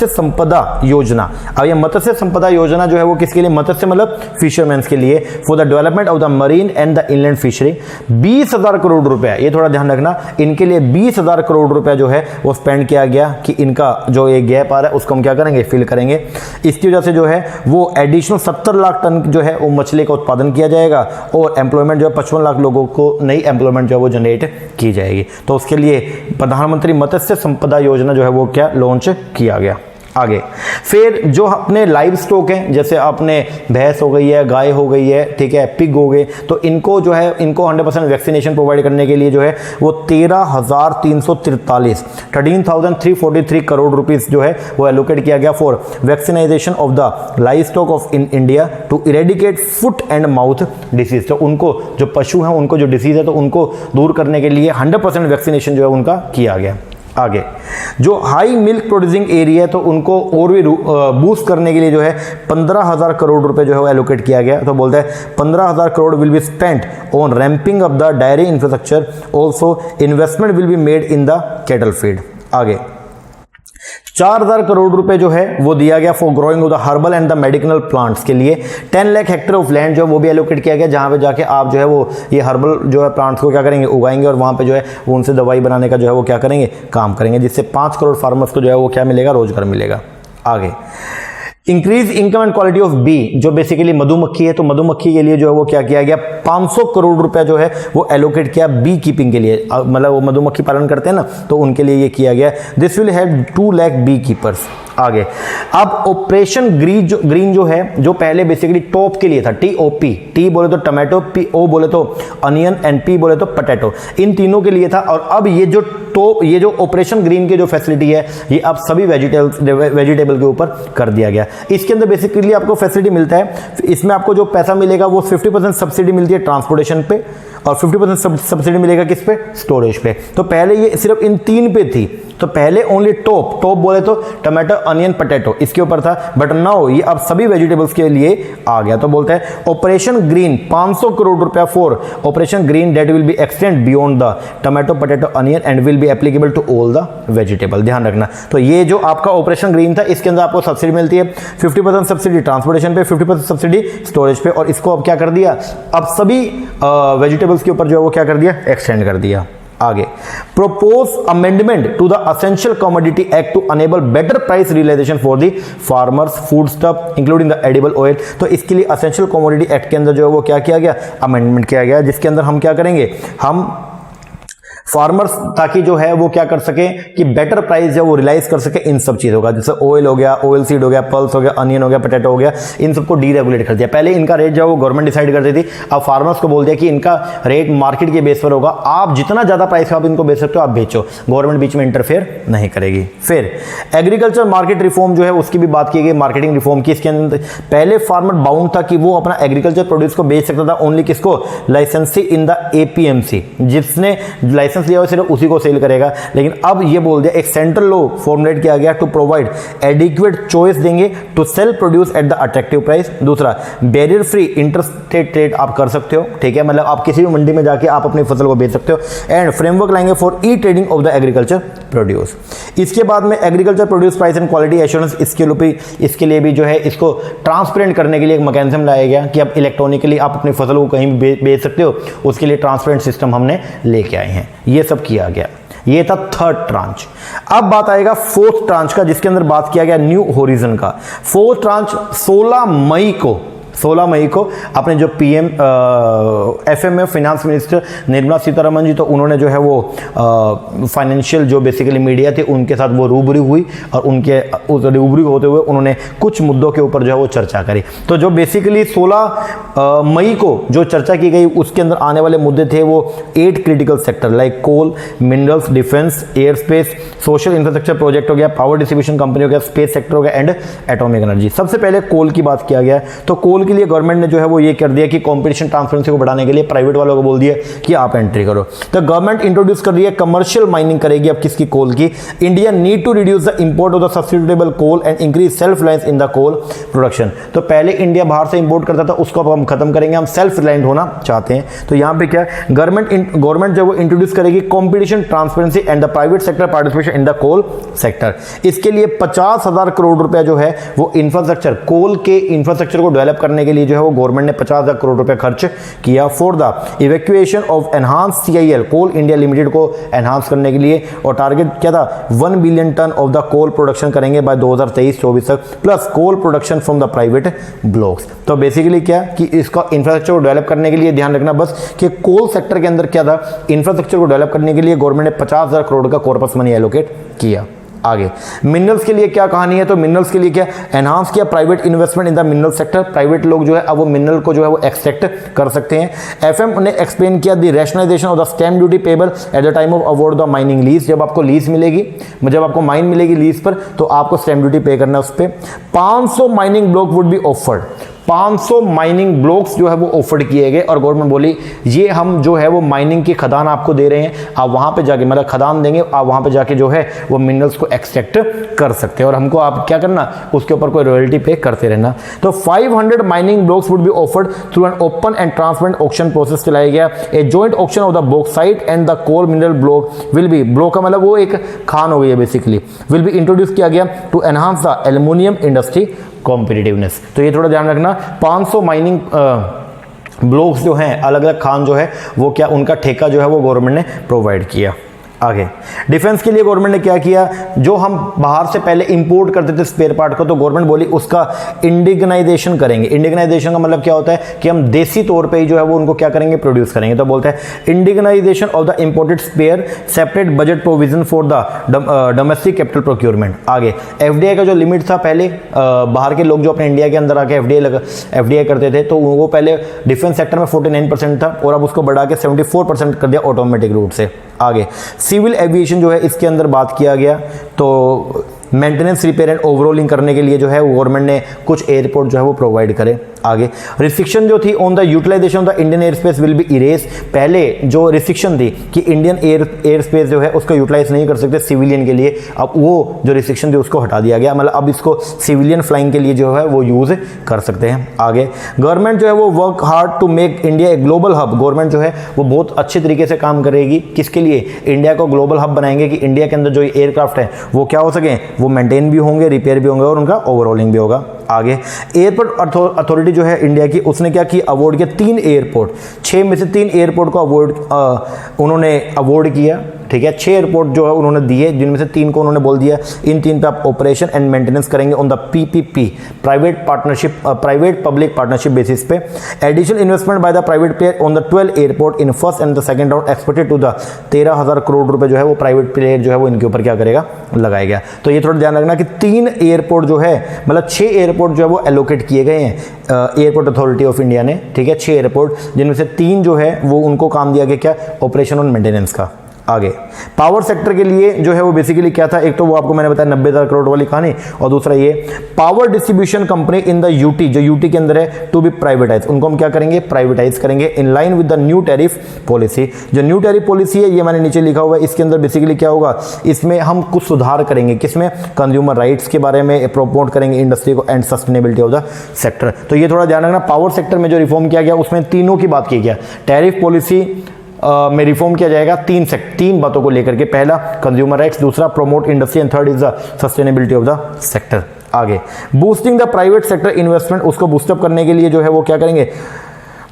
संपदा योजना। अब ये मत्स्य संपदा योजना जो है वो किसके लिए, मत्स्य मतलब फिशरमैन्स के लिए, for the development of the marine and the inland fishery. 20,000 crore रुपया, ये थोड़ा ध्यान रखना, इनके लिए 20,000 करोड़ रुपया जो है वो स्पेंड किया गया कि इनका जो ये गैप आ रहा है उसको हम क्या करेंगे, फिल करेंगे। इसकी वजह से जो है वो एडिशनल 70 लाख टन जो है वो मछली का उत्पादन किया जाएगा और एम्प्लॉयमेंट जो है 55 लाख लोगों को नई एम्प्लॉयमेंट जो है वो जनरेट की जाएगी। तो उसके लिए प्रधानमंत्री मत्स्य संपदा योजना जो है वो क्या लॉन्च किया गया। आगे फिर जो अपने लाइव स्टॉक हैं, जैसे आपने भैंस हो गई है, गाय हो गई है, ठीक है, पिग हो गए, तो इनको जो है इनको 100% वैक्सीनेशन प्रोवाइड करने के लिए जो है वो 13,343 करोड़ रुपीस जो है वो एलोकेट किया गया for vaccinization of the livestock of in India to eradicate foot and mouth disease. तो उनको जो पशु हैं उनको जो डिसीज है तो उनको दूर करने के लिए 100% वैक्सीनेशन जो है उनका किया गया। आगे जो हाई मिल्क प्रोड्यूसिंग एरिया है तो उनको और भी बूस्ट करने के लिए जो है 15,000 करोड़ रुपए जो है वो एलोकेट किया गया। तो बोलता है 15,000 crore will be spent on ramping up the dairy infrastructure, also investment will be made in the cattle feed. आगे 4,000 करोड़ रुपए जो है वो दिया गया for growing of the herbal and the medical plants के लिए। 10 लाख हेक्टेयर ऑफ लैंड जो है वो भी एलोकेट किया गया, जहां पे जाके आप जो है वो ये हर्बल जो है प्लांट्स को क्या करेंगे, उगाएंगे और वहां पे जो है वो उनसे दवाई बनाने का जो है वो क्या करेंगे, काम करेंगे, जिससे 5 करोड़ फार्मर्स को जो है वो क्या मिलेगा, रोजगार मिलेगा। आगे increase income and quality of bee, जो बेसिकली मधुमक्खी है, तो मधुमक्खी के लिए जो है वो क्या किया गया, 500 करोड़ रुपया जो है वो एलोकेट किया बी कीपिंग के लिए, मतलब वो मधुमक्खी पालन करते हैं ना, तो उनके लिए ये किया गया। This will help 2 lakh bee keepers. आगे अब ऑपरेशन ग्रीन जो है, जो पहले बेसिकली टॉप के लिए था, TOP, T बोले तो टमाटो, O बोले तो अनियन एंड P बोले तो पोटैटो, इन तीनों के लिए था। और अब ये जो ऑपरेशन ग्रीन की जो फैसिलिटी है ये अब सभी वेजिटेबल के ऊपर कर दिया गया। इसके अंदर बेसिकली आपको फैसिलिटी मिलता है, इसमें आपको जो पैसा मिलेगा वो 50% सब्सिडी मिलती है ट्रांसपोर्टेशन पे और 50% सब्सिडी मिलेगा किस पे, स्टोरेज पे। तो पहले ये सिर्फ इन 3 पे थी, तो पहले ओनली टॉप बोले तो टमाटो अनियन पोटैटो इसके ऊपर था, बट नाउ ये अब सभी वेजिटेबल्स के लिए आ गया। तो बोलते हैं ऑपरेशन ग्रीन 500 करोड़ रुपया for operation green that will be extend beyond the tomato potato onion and will be applicable to all the vegetable. ध्यान रखना, तो ये जो आपका ऑपरेशन ग्रीन था इसके अंदर आपको सब्सिडी मिलती है, 50% सब्सिडी ट्रांसपोर्टेशन पे, 50% सब्सिडी स्टोरेज पे, और इसको अब क्या कर दिया, अब सभी वेजिटेबल्स के ऊपर जो है वो क्या कर दिया, एक्सटेंड कर दिया। आगे propose amendment to the essential commodity act to enable better price realisation for the farmers foodstuff including the edible oil. तो इसके लिए असेंशियल कमोडिटी एक्ट के अंदर जो है वो क्या किया गया, अमेंडमेंट किया गया, जिसके अंदर हम क्या करेंगे, हम फार्मर्स ताकि जो है वो क्या कर सके कि बेटर प्राइस जो वो रियलाइज कर सके इन सब चीजों का, जैसे ऑयल हो गया, ऑयल सीड हो गया, पल्स हो गया, अनियन हो गया, पोटैटो हो गया, इन सबको डीरेगुलेट कर दिया। पहले इनका रेट जो वो गवर्नमेंट डिसाइड करती थी, अब फार्मर्स को बोल दिया कि इनका रेट मार्केट के बेस पर होगा, आप जितना ज्यादा प्राइस का आप इनको बेच सकते हो आप बेचो, गवर्नमेंट बीच में इंटरफेयर नहीं करेगी। फिर एग्रीकल्चर मार्केट रिफॉर्म जो है उसकी भी बात की गई, मार्केटिंग रिफॉर्म की। इसके अंदर पहले फार्मर बाउंड था कि वो अपना एग्रीकल्चर प्रोड्यूस को बेच सकता था ओनली किसको, लाइसेंसी इन द APMC, जिसने लाइसेंस लिया हो सिर्फ उसी को सेल करेगा। लेकिन अब ये बोल दिया एक सेंट्रल लॉ फॉर्मुलेट किया गया टू प्रोवाइड एडिक्वेट चॉइस देंगे to sell produce at the attractive price. दूसरा बैरियर फ्री इंटरस्टेट ट्रेड आप कर सकते हो, ठीक है, मतलब आप किसी भी मंडी में जाके आप अपनी फसल को बेच सकते हो। एंड फ्रेमवर्क लाएंगे for e trading of the agriculture produce. इसके बाद में agriculture produce price and quality assurance, इसके लिए भी जो है इसको ट्रांसपेरेंट करने के लिए एक मैकेनिज्म लाया गया कि अब इलेक्ट्रॉनिकली आप अपनी फसल को कहीं भी बेच सकते हो, उसके लिए ट्रांसपेरेंट सिस्टम हमने लेके आए हैं। ये सब किया गया, ये था थर्ड ट्रांच। अब बात आएगा फोर्थ ट्रांच का, जिसके अंदर बात किया गया न्यू होरिजन का। फोर्थ ट्रांच 16 मई को अपने जो PM FMA finance minister Nirmala Sitharaman ji, तो उन्होंने जो है वो फाइनेंशियल जो बेसिकली मीडिया थे उनके साथ वो रूबरू हुई और उनके रूबरू होते हुए उन्होंने कुछ मुद्दों के ऊपर जो है वो चर्चा करी। तो जो बेसिकली 16 मई को जो चर्चा की गई उसके अंदर आने वाले मुद्दे थे वो 8 critical sector like coal, minerals, defence, aerospace, social infrastructure project हो गया, पावर डिस्ट्रीब्यूशन कंपनी हो गया, स्पेस सेक्टर हो गया एंड एटॉमिक एनर्जी। सबसे पहले कोल की बात किया गया, तो कोल के लिए गवर्नमेंट ने जो है वो ये कर दिया कि कंपटीशन ट्रांसपेरेंसी को बढ़ाने के लिए प्राइवेट वालों को बोल दिया कि आप एंट्री करो। तो गवर्नमेंट इंट्रोड्यूस कर रही है कमर्शियल माइनिंग करेगी अब किसकी, कोल की। India need to reduce the import of the substitutable coal and increase self reliance in the coal production. तो पहले इंडिया बाहर से इंपोर्ट करता था, उसको अब हम खत्म करेंगे, हम सेल्फ रिलायंट होना चाहते हैं। तो यहाँ पे क्या गवर्नमेंट जो वो इंट्रोड्यूस करेगी competition transparency and the private sector participation in the coal sector. इसके लिए 50,000 करोड़ रुपया जो है वो इंफ्रास्ट्रक्चर, कोल के इंफ्रास्ट्रक्चर को डेवलप करने के लिए जो है वो गवर्नमेंट ने 50,000 करोड़ रुपए खर्च किया for the evacuation of enhance CIL coal India limited को एनहांस करने के लिए। और टारगेट क्या था, 1 billion ton of the coal production करेंगे बाय 2023-24 तक, plus coal production from the private blocks. तो बेसिकली क्या कि इसका इंफ्रास्ट्रक्चर को डेवलप करने के लिए ध्यान रखना बस कि कोल सेक्टर के अंदर क्या था, इंफ्रास्ट्रक्चर को डेवलप करने के लिए गवर्नमेंट ने 50,000 करोड़ का कॉर्पस मनी एलोकेट किया। आगे मिनरल्स के लिए क्या कहानी है, तो मिनरल्स के लिए क्या एनहांस किया private investment in the mineral sector. Private लोग जो है अब वो मिनरल को जो है वो एक्सट्रैक्ट कर सकते हैं। FM ने एक्सप्लेन किया the rationalisation of the stamp duty payable at the time of award the mining lease. जब आपको लीज मिलेगी, जब आपको माइन मिलेगी लीज पर, तो आपको स्टैम्प ड्यूटी पे करना है उस पर। 500 mining block would be offered, 500 mining blocks जो है वो ऑफर्ड किए गए और गवर्नमेंट बोली ये हम जो है वो माइनिंग की खदान आपको दे रहे हैं, आप वहां पे जाके मतलब खदान देंगे, आप वहां पे जाके जो है वो मिनरल्स को एक्सट्रैक्ट कर सकते हैं और हमको आप क्या करना, उसके ऊपर कोई रॉयल्टी पे करते रहना। तो 500 mining blocks would be offered through an open and transparent auction process चलाया गया। A joint auction of the bauxite and the coal mineral block will be, block का मतलब वो एक खान हो गई है बेसिकली, विल बी इंट्रोड्यूस किया गया to enhance the aluminium industry competitiveness. तो ये थोड़ा ध्यान रखना, 500 माइनिंग ब्लॉक्स जो हैं अलग अलग खान जो है वो क्या उनका ठेका जो है वो गवर्नमेंट ने प्रोवाइड किया। आगे डिफेंस के लिए गवर्नमेंट ने क्या किया, जो हम बाहर से पहले इंपोर्ट करते थे स्पेयर पार्ट को, तो गवर्नमेंट बोली उसका इंडिगनाइजेशन करेंगे। इंडिगनाइजेशन का मतलब क्या होता है कि हम देसी तौर पे ही जो है वो उनको क्या करेंगे, प्रोड्यूस करेंगे। तो बोलते हैं indigenisation of the imported spare, separate budget provision for the domestic capital procurement. आगे एफडीआई का जो लिमिट था पहले, बाहर के लोग जो अपने इंडिया के अंदर आके एफडीआई करते थे, तो वो पहले डिफेंस सेक्टर में 49% था और अब उसको बढ़ा के 74% कर दिया ऑटोमेटिक रूट से। आगे सिविल एविएशन जो है इसके अंदर बात किया गया, तो मेंटेनेंस, रिपेयर एंड ओवरऑलिंग करने के लिए जो है गवर्नमेंट ने कुछ एयरपोर्ट जो है वो प्रोवाइड करे। आगे रिस्ट्रिक्शन जो थी on the utilisation of the Indian air space will be erase. पहले जो रिस्ट्रिक्शन थी कि इंडियन एयर स्पेस जो है उसको यूटिलाइज नहीं कर सकते सिविलियन के लिए, अब वो जो रिस्ट्रिक्शन थी उसको हटा दिया गया, मतलब अब इसको सिविलियन फ्लाइंग के लिए जो है वो यूज कर सकते हैं। आगे गवर्नमेंट जो है वो work hard to make India a global hub. Government जो है वो बहुत अच्छे तरीके से काम करेगी, किसके लिए, इंडिया को ग्लोबल हब बनाएंगे कि इंडिया के अंदर जो एयरक्राफ्ट है वो क्या हो सके, वो मेंटेन भी होंगे, रिपेयर भी होंगे और उनका ओवरऑलिंग भी होगा। आगे एयरपोर्ट अथॉरिटी जो है इंडिया की, उसने क्या की, अवार्ड किया 3 एयरपोर्ट, 6 में से 3 एयरपोर्ट को उन्होंने अवार्ड किया। ठीक है, 6 एयरपोर्ट जो है उन्होंने दिए, जिनमें से 3 को उन्होंने बोल दिया इन 3 पे आप ऑपरेशन एंड मेंटेनेंस करेंगे on the PPP, private public partnership basis पे। Additional investment by the private player on the 12 airport in first and the second round expected to the 13,000 crore रुपए जो है वो प्राइवेट प्लेयर जो है वो इनके ऊपर क्या करेगा, लगाएगा। तो ये थोड़ा ध्यान रखना कि 3 एयरपोर्ट जो है, मतलब 6 एयरपोर्ट जो है वो एलोकेट किए गए हैं एयरपोर्ट अथॉरिटी ऑफ इंडिया ने। ठीक है, 6 एयरपोर्ट, जिनमें से 3 जो है वो उनको काम दिया गया क्या, ऑपरेशन और मेंटेनेंस का। आगे पावर सेक्टर के लिए जो है वो बेसिकली क्या था, एक तो वो आपको मैंने बताया 90,000 करोड़ वाली कहानी, और दूसरा ये power distribution company in the UT, जो यूटी के अंदर है, टू बी प्राइवेटाइज, उनको हम क्या करेंगे, प्राइवेटाइज करेंगे in line with the new tariff policy. जो न्यू टैरिफ पॉलिसी है ये मैंने नीचे लिखा हुआ है, इसके अंदर बेसिकली क्या होगा, इसमें हम कुछ सुधार करेंगे, किसमें, कंज्यूमर राइट्स के बारे में प्रमोट करेंगे इंडस्ट्री को and sustainability of the sector. तो ये थोड़ा ध्यान रखना, पावर सेक्टर में जो रिफॉर्म किया गया उसमें तीनों की बात की गया, टैरिफ पॉलिसी में रिफॉर्म किया जाएगा 3 बातों को लेकर के, पहला कंज्यूमर राइट्स, दूसरा promote industry and third is the sustainability of the sector. आगे boosting the private sector investment, उसको बूस्टअप करने के लिए जो है वो क्या करेंगे,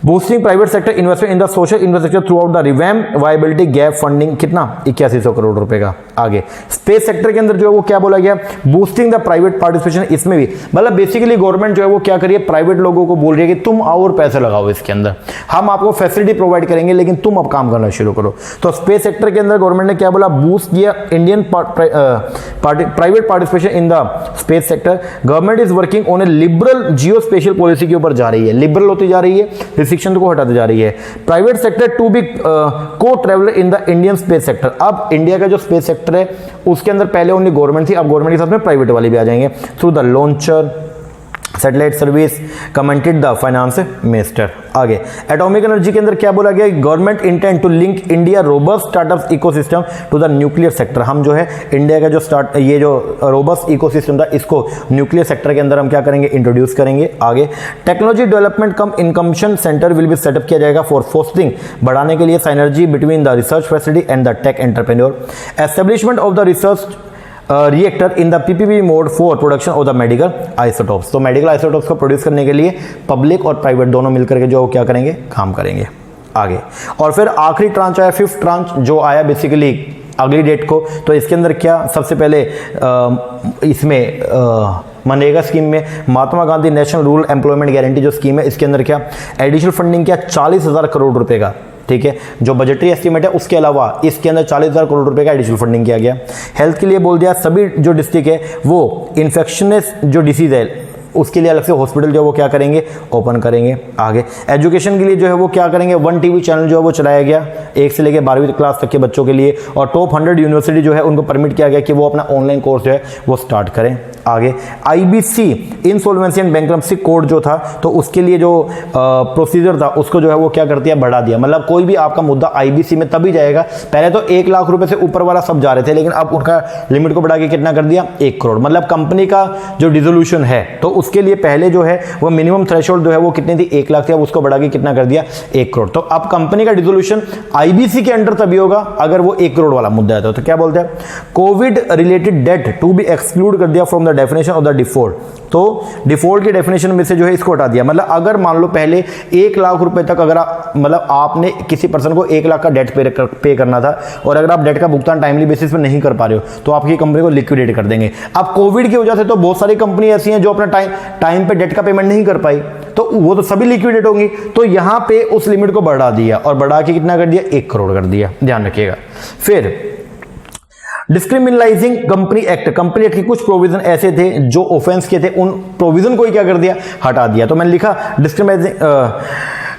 boosting private sector investment in the social infrastructure throughout the revamp viability gap funding, कितना, 8100 करोड़ रुपए का। आगे स्पेस सेक्टर के अंदर जो है वो क्या बोला गया, बूस्टिंग द प्राइवेट पार्टिसिपेशन, इसमें भी मतलब बेसिकली गवर्नमेंट जो है वो क्या करिए, प्राइवेट लोगों को बोल रही है कि तुम आओ और पैसे लगाओ इसके अंदर, हम आपको फैसिलिटी प्रोवाइड करेंगे लेकिन तुम अब काम करना शुरू करो। तो स्पेस सेक्टर के अंदर गवर्नमेंट ने क्या बोला, बूस्ट किया Indian private participation in the space sector. Government is working on A liberal Jio special policy के ऊपर जा रही है, लिबरल होती जा रही है, रिस्ट्रिक्शन को हटाते जा रही है। प्राइवेट सेक्टर टू बी को traveller in the Indian space sector, अब इंडिया का जो स्पेस सेक्टर है उसके अंदर पहले ओनली गवर्नमेंट थी, अब गवर्नमेंट के साथ में प्राइवेट वाले भी आ जाएंगे through the launcher satellite service, commented the finance minister. आगे एटॉमिक एनर्जी के अंदर क्या बोला गया, government intend to link India robust startup ecosystem to the nuclear sector. हम जो है इंडिया का जो ये जो रोबस्ट इकोसिस्टम था इसको न्यूक्लियर सेक्टर के अंदर हम क्या करेंगे, इंट्रोड्यूस करेंगे। आगे technology development cum incubation centre will be set up किया जाएगा फॉर फोस्टिंग, बढ़ाने के लिए synergy between the research facility and the tech entrepreneur. Establishment of the research reactor in the PPP mode for production of the medical isotopes. तो medical isotopes को produce करने के लिए पब्लिक और प्राइवेट दोनों मिलकर के जो क्या करेंगे, काम करेंगे। आगे और फिर आखिरी ट्रांच आया, 5th ट्रांच जो आया बेसिकली अगली डेट को। तो इसके अंदर क्या, सबसे पहले इसमें मनरेगा स्कीम में Mahatma Gandhi national rural employment guarantee जो स्कीम है इसके अंदर क्या एडिशनल फंडिंग क्या 40,000 करोड़ रुपए का। ठीक है, जो बजटरी एस्टीमेट है उसके अलावा इसके अंदर 40,000 करोड़ रुपए का एडिशनल फंडिंग किया गया। हेल्थ के लिए बोल दिया सभी जो डिस्ट्रिक्ट है वो इन्फेक्शनस जो डिसीज है उसके लिए अलग से हॉस्पिटल जो है वो क्या करेंगे, ओपन करेंगे। आगे एजुकेशन के लिए जो है वो क्या करेंगे, 1 टीवी चैनल जो है वो चलाया गया 1 से लेकर 12वीं क्लास तक के बच्चों के लिए, और टॉप 100 यूनिवर्सिटी जो है उनको परमिट किया गया कि वो अपना ऑनलाइन कोर्स जो है वो स्टार्ट करें। आगे IBC insolvency and bankruptcy code जो था तो उसके लिए जो प्रोसीजर था उसको जो है वो क्या कर दिया, बढ़ा दिया। मतलब कोई भी आपका मुद्दा आईबीसी में तभी जाएगा, पहले तो 1 लाख रुपए से ऊपर वाला सब जा रहे थे, लेकिन अब उनका लिमिट को बढ़ा के कितना कर दिया, 1 करोड़। मतलब कंपनी का जो डिसोल्यूशन है तो उसके लिए पहले जो है वो मिनिमम थ्रेशोल्ड जो है वो कितनी थी, 1 लाख थी, अब उसको बढ़ा के कितना कर दिया, 1 करोड़। तो अब कंपनी का डिसोल्यूशन आईबीसी के अंडर तभी होगा अगर वो 1 करोड़ वाला मुद्दा है। तो क्या बोलते हैं, covid related debt to be exclude कर दिया from the the definition of the default, तो डिफॉल्ट की डेफिनेशन में से जो है इसको हटा दिया। मतलब अगर मान लो पहले 1 लाख रुपए तक अगर मतलब आपने किसी पर्सन को 1 लाख का डेट पे करना था और अगर आप डेट का भुगतान टाइमली बेसिस पे नहीं कर पा रहे हो तो आपकी कंपनी को लिक्विडेट कर देंगे। अब कोविड की वजह से तो बहुत सारी कंपनी ऐसी हैं जो अपना टाइम पे डेट का पेमेंट नहीं कर पाई, तो वो तो सभी लिक्विडेट होंगी। तो यहां पे उस लिमिट को बढ़ा दिया और बढ़ा के कितना कर दिया, 1 करोड़ कर दिया, ध्यान रखिएगा। फिर डिस्क्रिमिनलाइजिंग कंपनी एक्ट, कंपनी एक्ट के कुछ प्रोविजन ऐसे थे जो ऑफेंस के थे, उन प्रोविजन को ही क्या कर दिया, हटा दिया। तो मैंने लिखा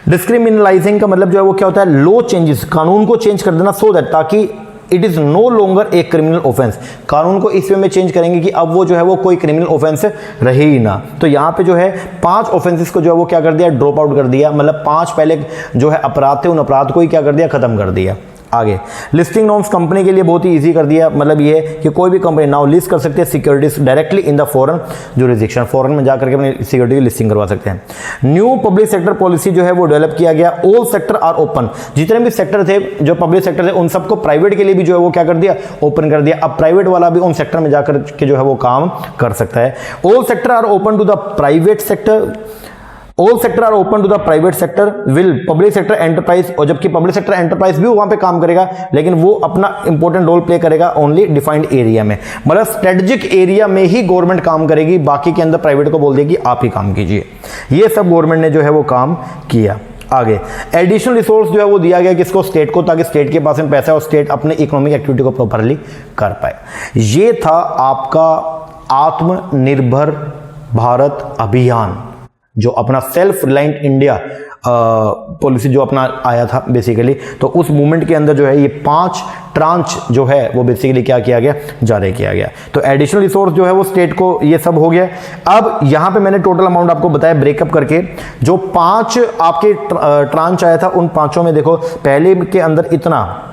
डिस्क्रिमिनलाइजिंग का मतलब जो है वो क्या होता है, लो चेंजेस, कानून को चेंज कर देना सो दैट, ताकि it is no longer a criminal offence, कानून को इस वे में चेंज करेंगे कि अब वो जो है वो कोई क्रिमिनल ऑफेंस रहे ही ना। तो यहां पे जो है 5 ऑफेंसेस को जो है वो क्या कर दिया, ड्रॉप आउट कर दिया। मतलब 5 पहले जो है अपराध थे उन अपराध को ही क्या कर दिया, खत्म कर दिया। आगे लिस्टिंग नॉर्म्स कंपनी के लिए बहुत ही इजी कर दिया। मतलब ये कि कोई भी कंपनी नाउ लिस्ट कर सकते हैं securities directly in the foreign jurisdiction, foreign में जाकर के अपनी सिक्योरिटी की लिस्टिंग करवा सकते हैं। न्यू पब्लिक सेक्टर पॉलिसी जो है वो डेवलप किया गया। ऑल सेक्टर आर ओपन, जितने भी सेक्टर थे जो पब्लिक सेक्टर थे उन सबको प्राइवेट के लिए भी जो है वो क्या कर दिया, ओपन कर दिया। अब प्राइवेट वाला भी उन सेक्टर में जाकर के जो है वो काम कर सकता है। All sector are open to the private sector, all sector are open to the private sector will public sector enterprise, और जबकि पब्लिक सेक्टर एंटरप्राइज भी वहां पे काम करेगा लेकिन वो अपना इंपॉर्टेंट रोल प्ले करेगा ओनली डिफाइंड एरिया में। मतलब स्ट्रेटेजिक एरिया में ही गवर्नमेंट काम करेगी, बाकी के अंदर प्राइवेट को बोल देगी आप ही काम कीजिए। ये सब गवर्नमेंट ने जो है वो काम किया। आगे एडिशनल रिसोर्स जो है वो दिया गया किसको, स्टेट को, ताकि स्टेट के पास में पैसा है और स्टेट अपने इकोनॉमिक एक्टिविटी को प्रॉपरली कर पाए। ये था आपका आत्मनिर्भर भारत अभियान, जो अपना सेल्फ रिलायंट इंडिया पॉलिसी जो अपना आया था बेसिकली। तो उस मूवमेंट के अंदर जो है ये 5 ट्रांच जो है वो बेसिकली क्या किया गया, जारी किया गया। तो एडिशनल रिसोर्स जो है वो स्टेट को, ये सब हो गया। अब यहां पे मैंने टोटल अमाउंट आपको बताया ब्रेकअप करके, जो 5 आपके ट्रांच आया था उन 5 में देखो पहले के अंदर इतना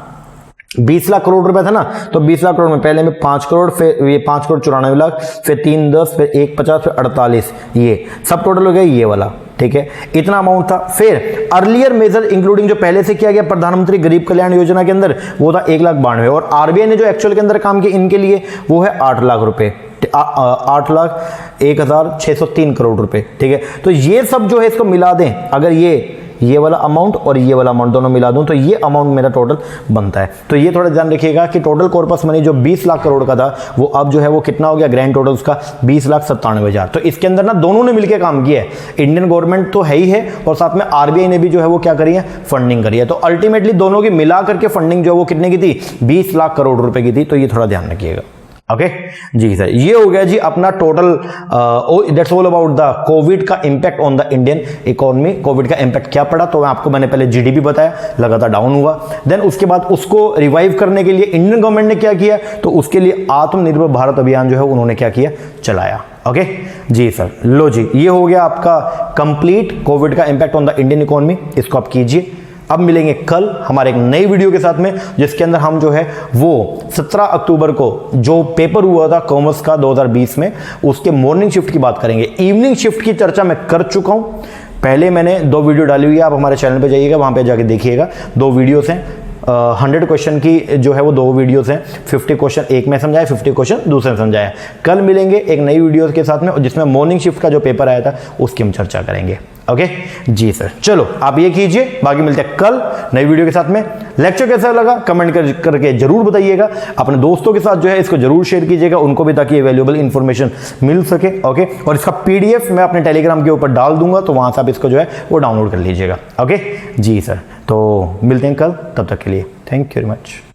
20 लाख करोड़ रुपए था ना, तो 20 लाख करोड़ में पहले में 5 करोड़, फिर ये 5 करोड़ 94 लाख, फिर 3 10, फिर 1 50, फिर 48, ये सब टोटल हो गया ये वाला, ठीक है, इतना अमाउंट था। फिर अर्लियर मेजर इंक्लूडिंग जो पहले से किया गया प्रधानमंत्री गरीब कल्याण योजना के अंदर वो था 1,92,000, और आरबीआई ने जो एक्चुअल के अंदर काम किया इनके लिए वो है 8 लाख रुपए, 8,01,603 करोड़ रुपए, ठीक है। तो ये सब जो है इसको मिला दें, अगर ये वाला अमाउंट और ये वाला अमाउंट दोनों मिला दूं तो ये अमाउंट मेरा टोटल बनता है। तो ये थोड़ा ध्यान रखिएगा कि टोटल कॉर्पस मनी जो 20 लाख करोड़ का था वो अब जो है वो कितना हो गया, ग्रैंड टोटल उसका 20,97,000। तो इसके अंदर ना दोनों ने मिलकर काम किया है, इंडियन गवर्नमेंट तो है ही है और साथ में आरबीआई ने भी जो है वो क्या करी है, फंडिंग करी है। तो अल्टीमेटली दोनों की मिला करके फंडिंग जो है वो कितने की थी, 20 लाख करोड़ रुपए की थी। तो ये थोड़ा ध्यान रखिएगा। ओके जी सर, ये हो गया जी अपना total. That's all about the covid का impact on the Indian economy. Covid का इंपैक्ट क्या पड़ा, तो मैंने पहले जीडीपी बताया, लगातार डाउन हुआ। देन उसके बाद उसको रिवाइव करने के लिए इंडियन गवर्नमेंट ने क्या किया, तो उसके लिए आत्मनिर्भर भारत अभियान जो है उन्होंने क्या किया, चलाया। ओके जी सर, लो जी, ये हो गया आपका कंप्लीट कोविड का impact on the Indian economy. इसको आप कीजिए। अब मिलेंगे कल हमारे एक नई वीडियो के साथ में, जिसके अंदर हम जो है वो 17 अक्टूबर को जो पेपर हुआ था कॉमर्स का 2020 में, उसके मॉर्निंग शिफ्ट की बात करेंगे। इवनिंग शिफ्ट की चर्चा मैं कर चुका हूं, पहले मैंने 2 वीडियो डाली हुई है, आप हमारे चैनल पे जाइएगा, वहां पे जाके देखिएगा। 2 वीडियोस हैं, 100 क्वेश्चन की जो है वो 2 वीडियोस हैं। 50 क्वेश्चन एक में समझाया, 50 क्वेश्चन दूसरे में समझाया। कल मिलेंगे एक नई वीडियो के साथ में, जिसमें मॉर्निंग शिफ्ट का जो पेपर आया था उसकी हम चर्चा करेंगे। ओके जी सर, चलो आप ये कीजिए, बाकी मिलते हैं कल नई वीडियो के साथ में। लेक्चर कैसा लगा कमेंट करके जरूर बताइएगा। अपने दोस्तों के साथ जो है इसको जरूर शेयर कीजिएगा, उनको भी, ताकि ये वैल्यूएबल इंफॉर्मेशन मिल सके। ओके, और इसका पीडीएफ मैं अपने टेलीग्राम के ऊपर डाल दूंगा, तो वहां से आप इसको जो है वो डाउनलोड कर लीजिएगा। ओके जी सर, तो मिलते हैं कल, तब तक के लिए थैंक यू वेरी मच।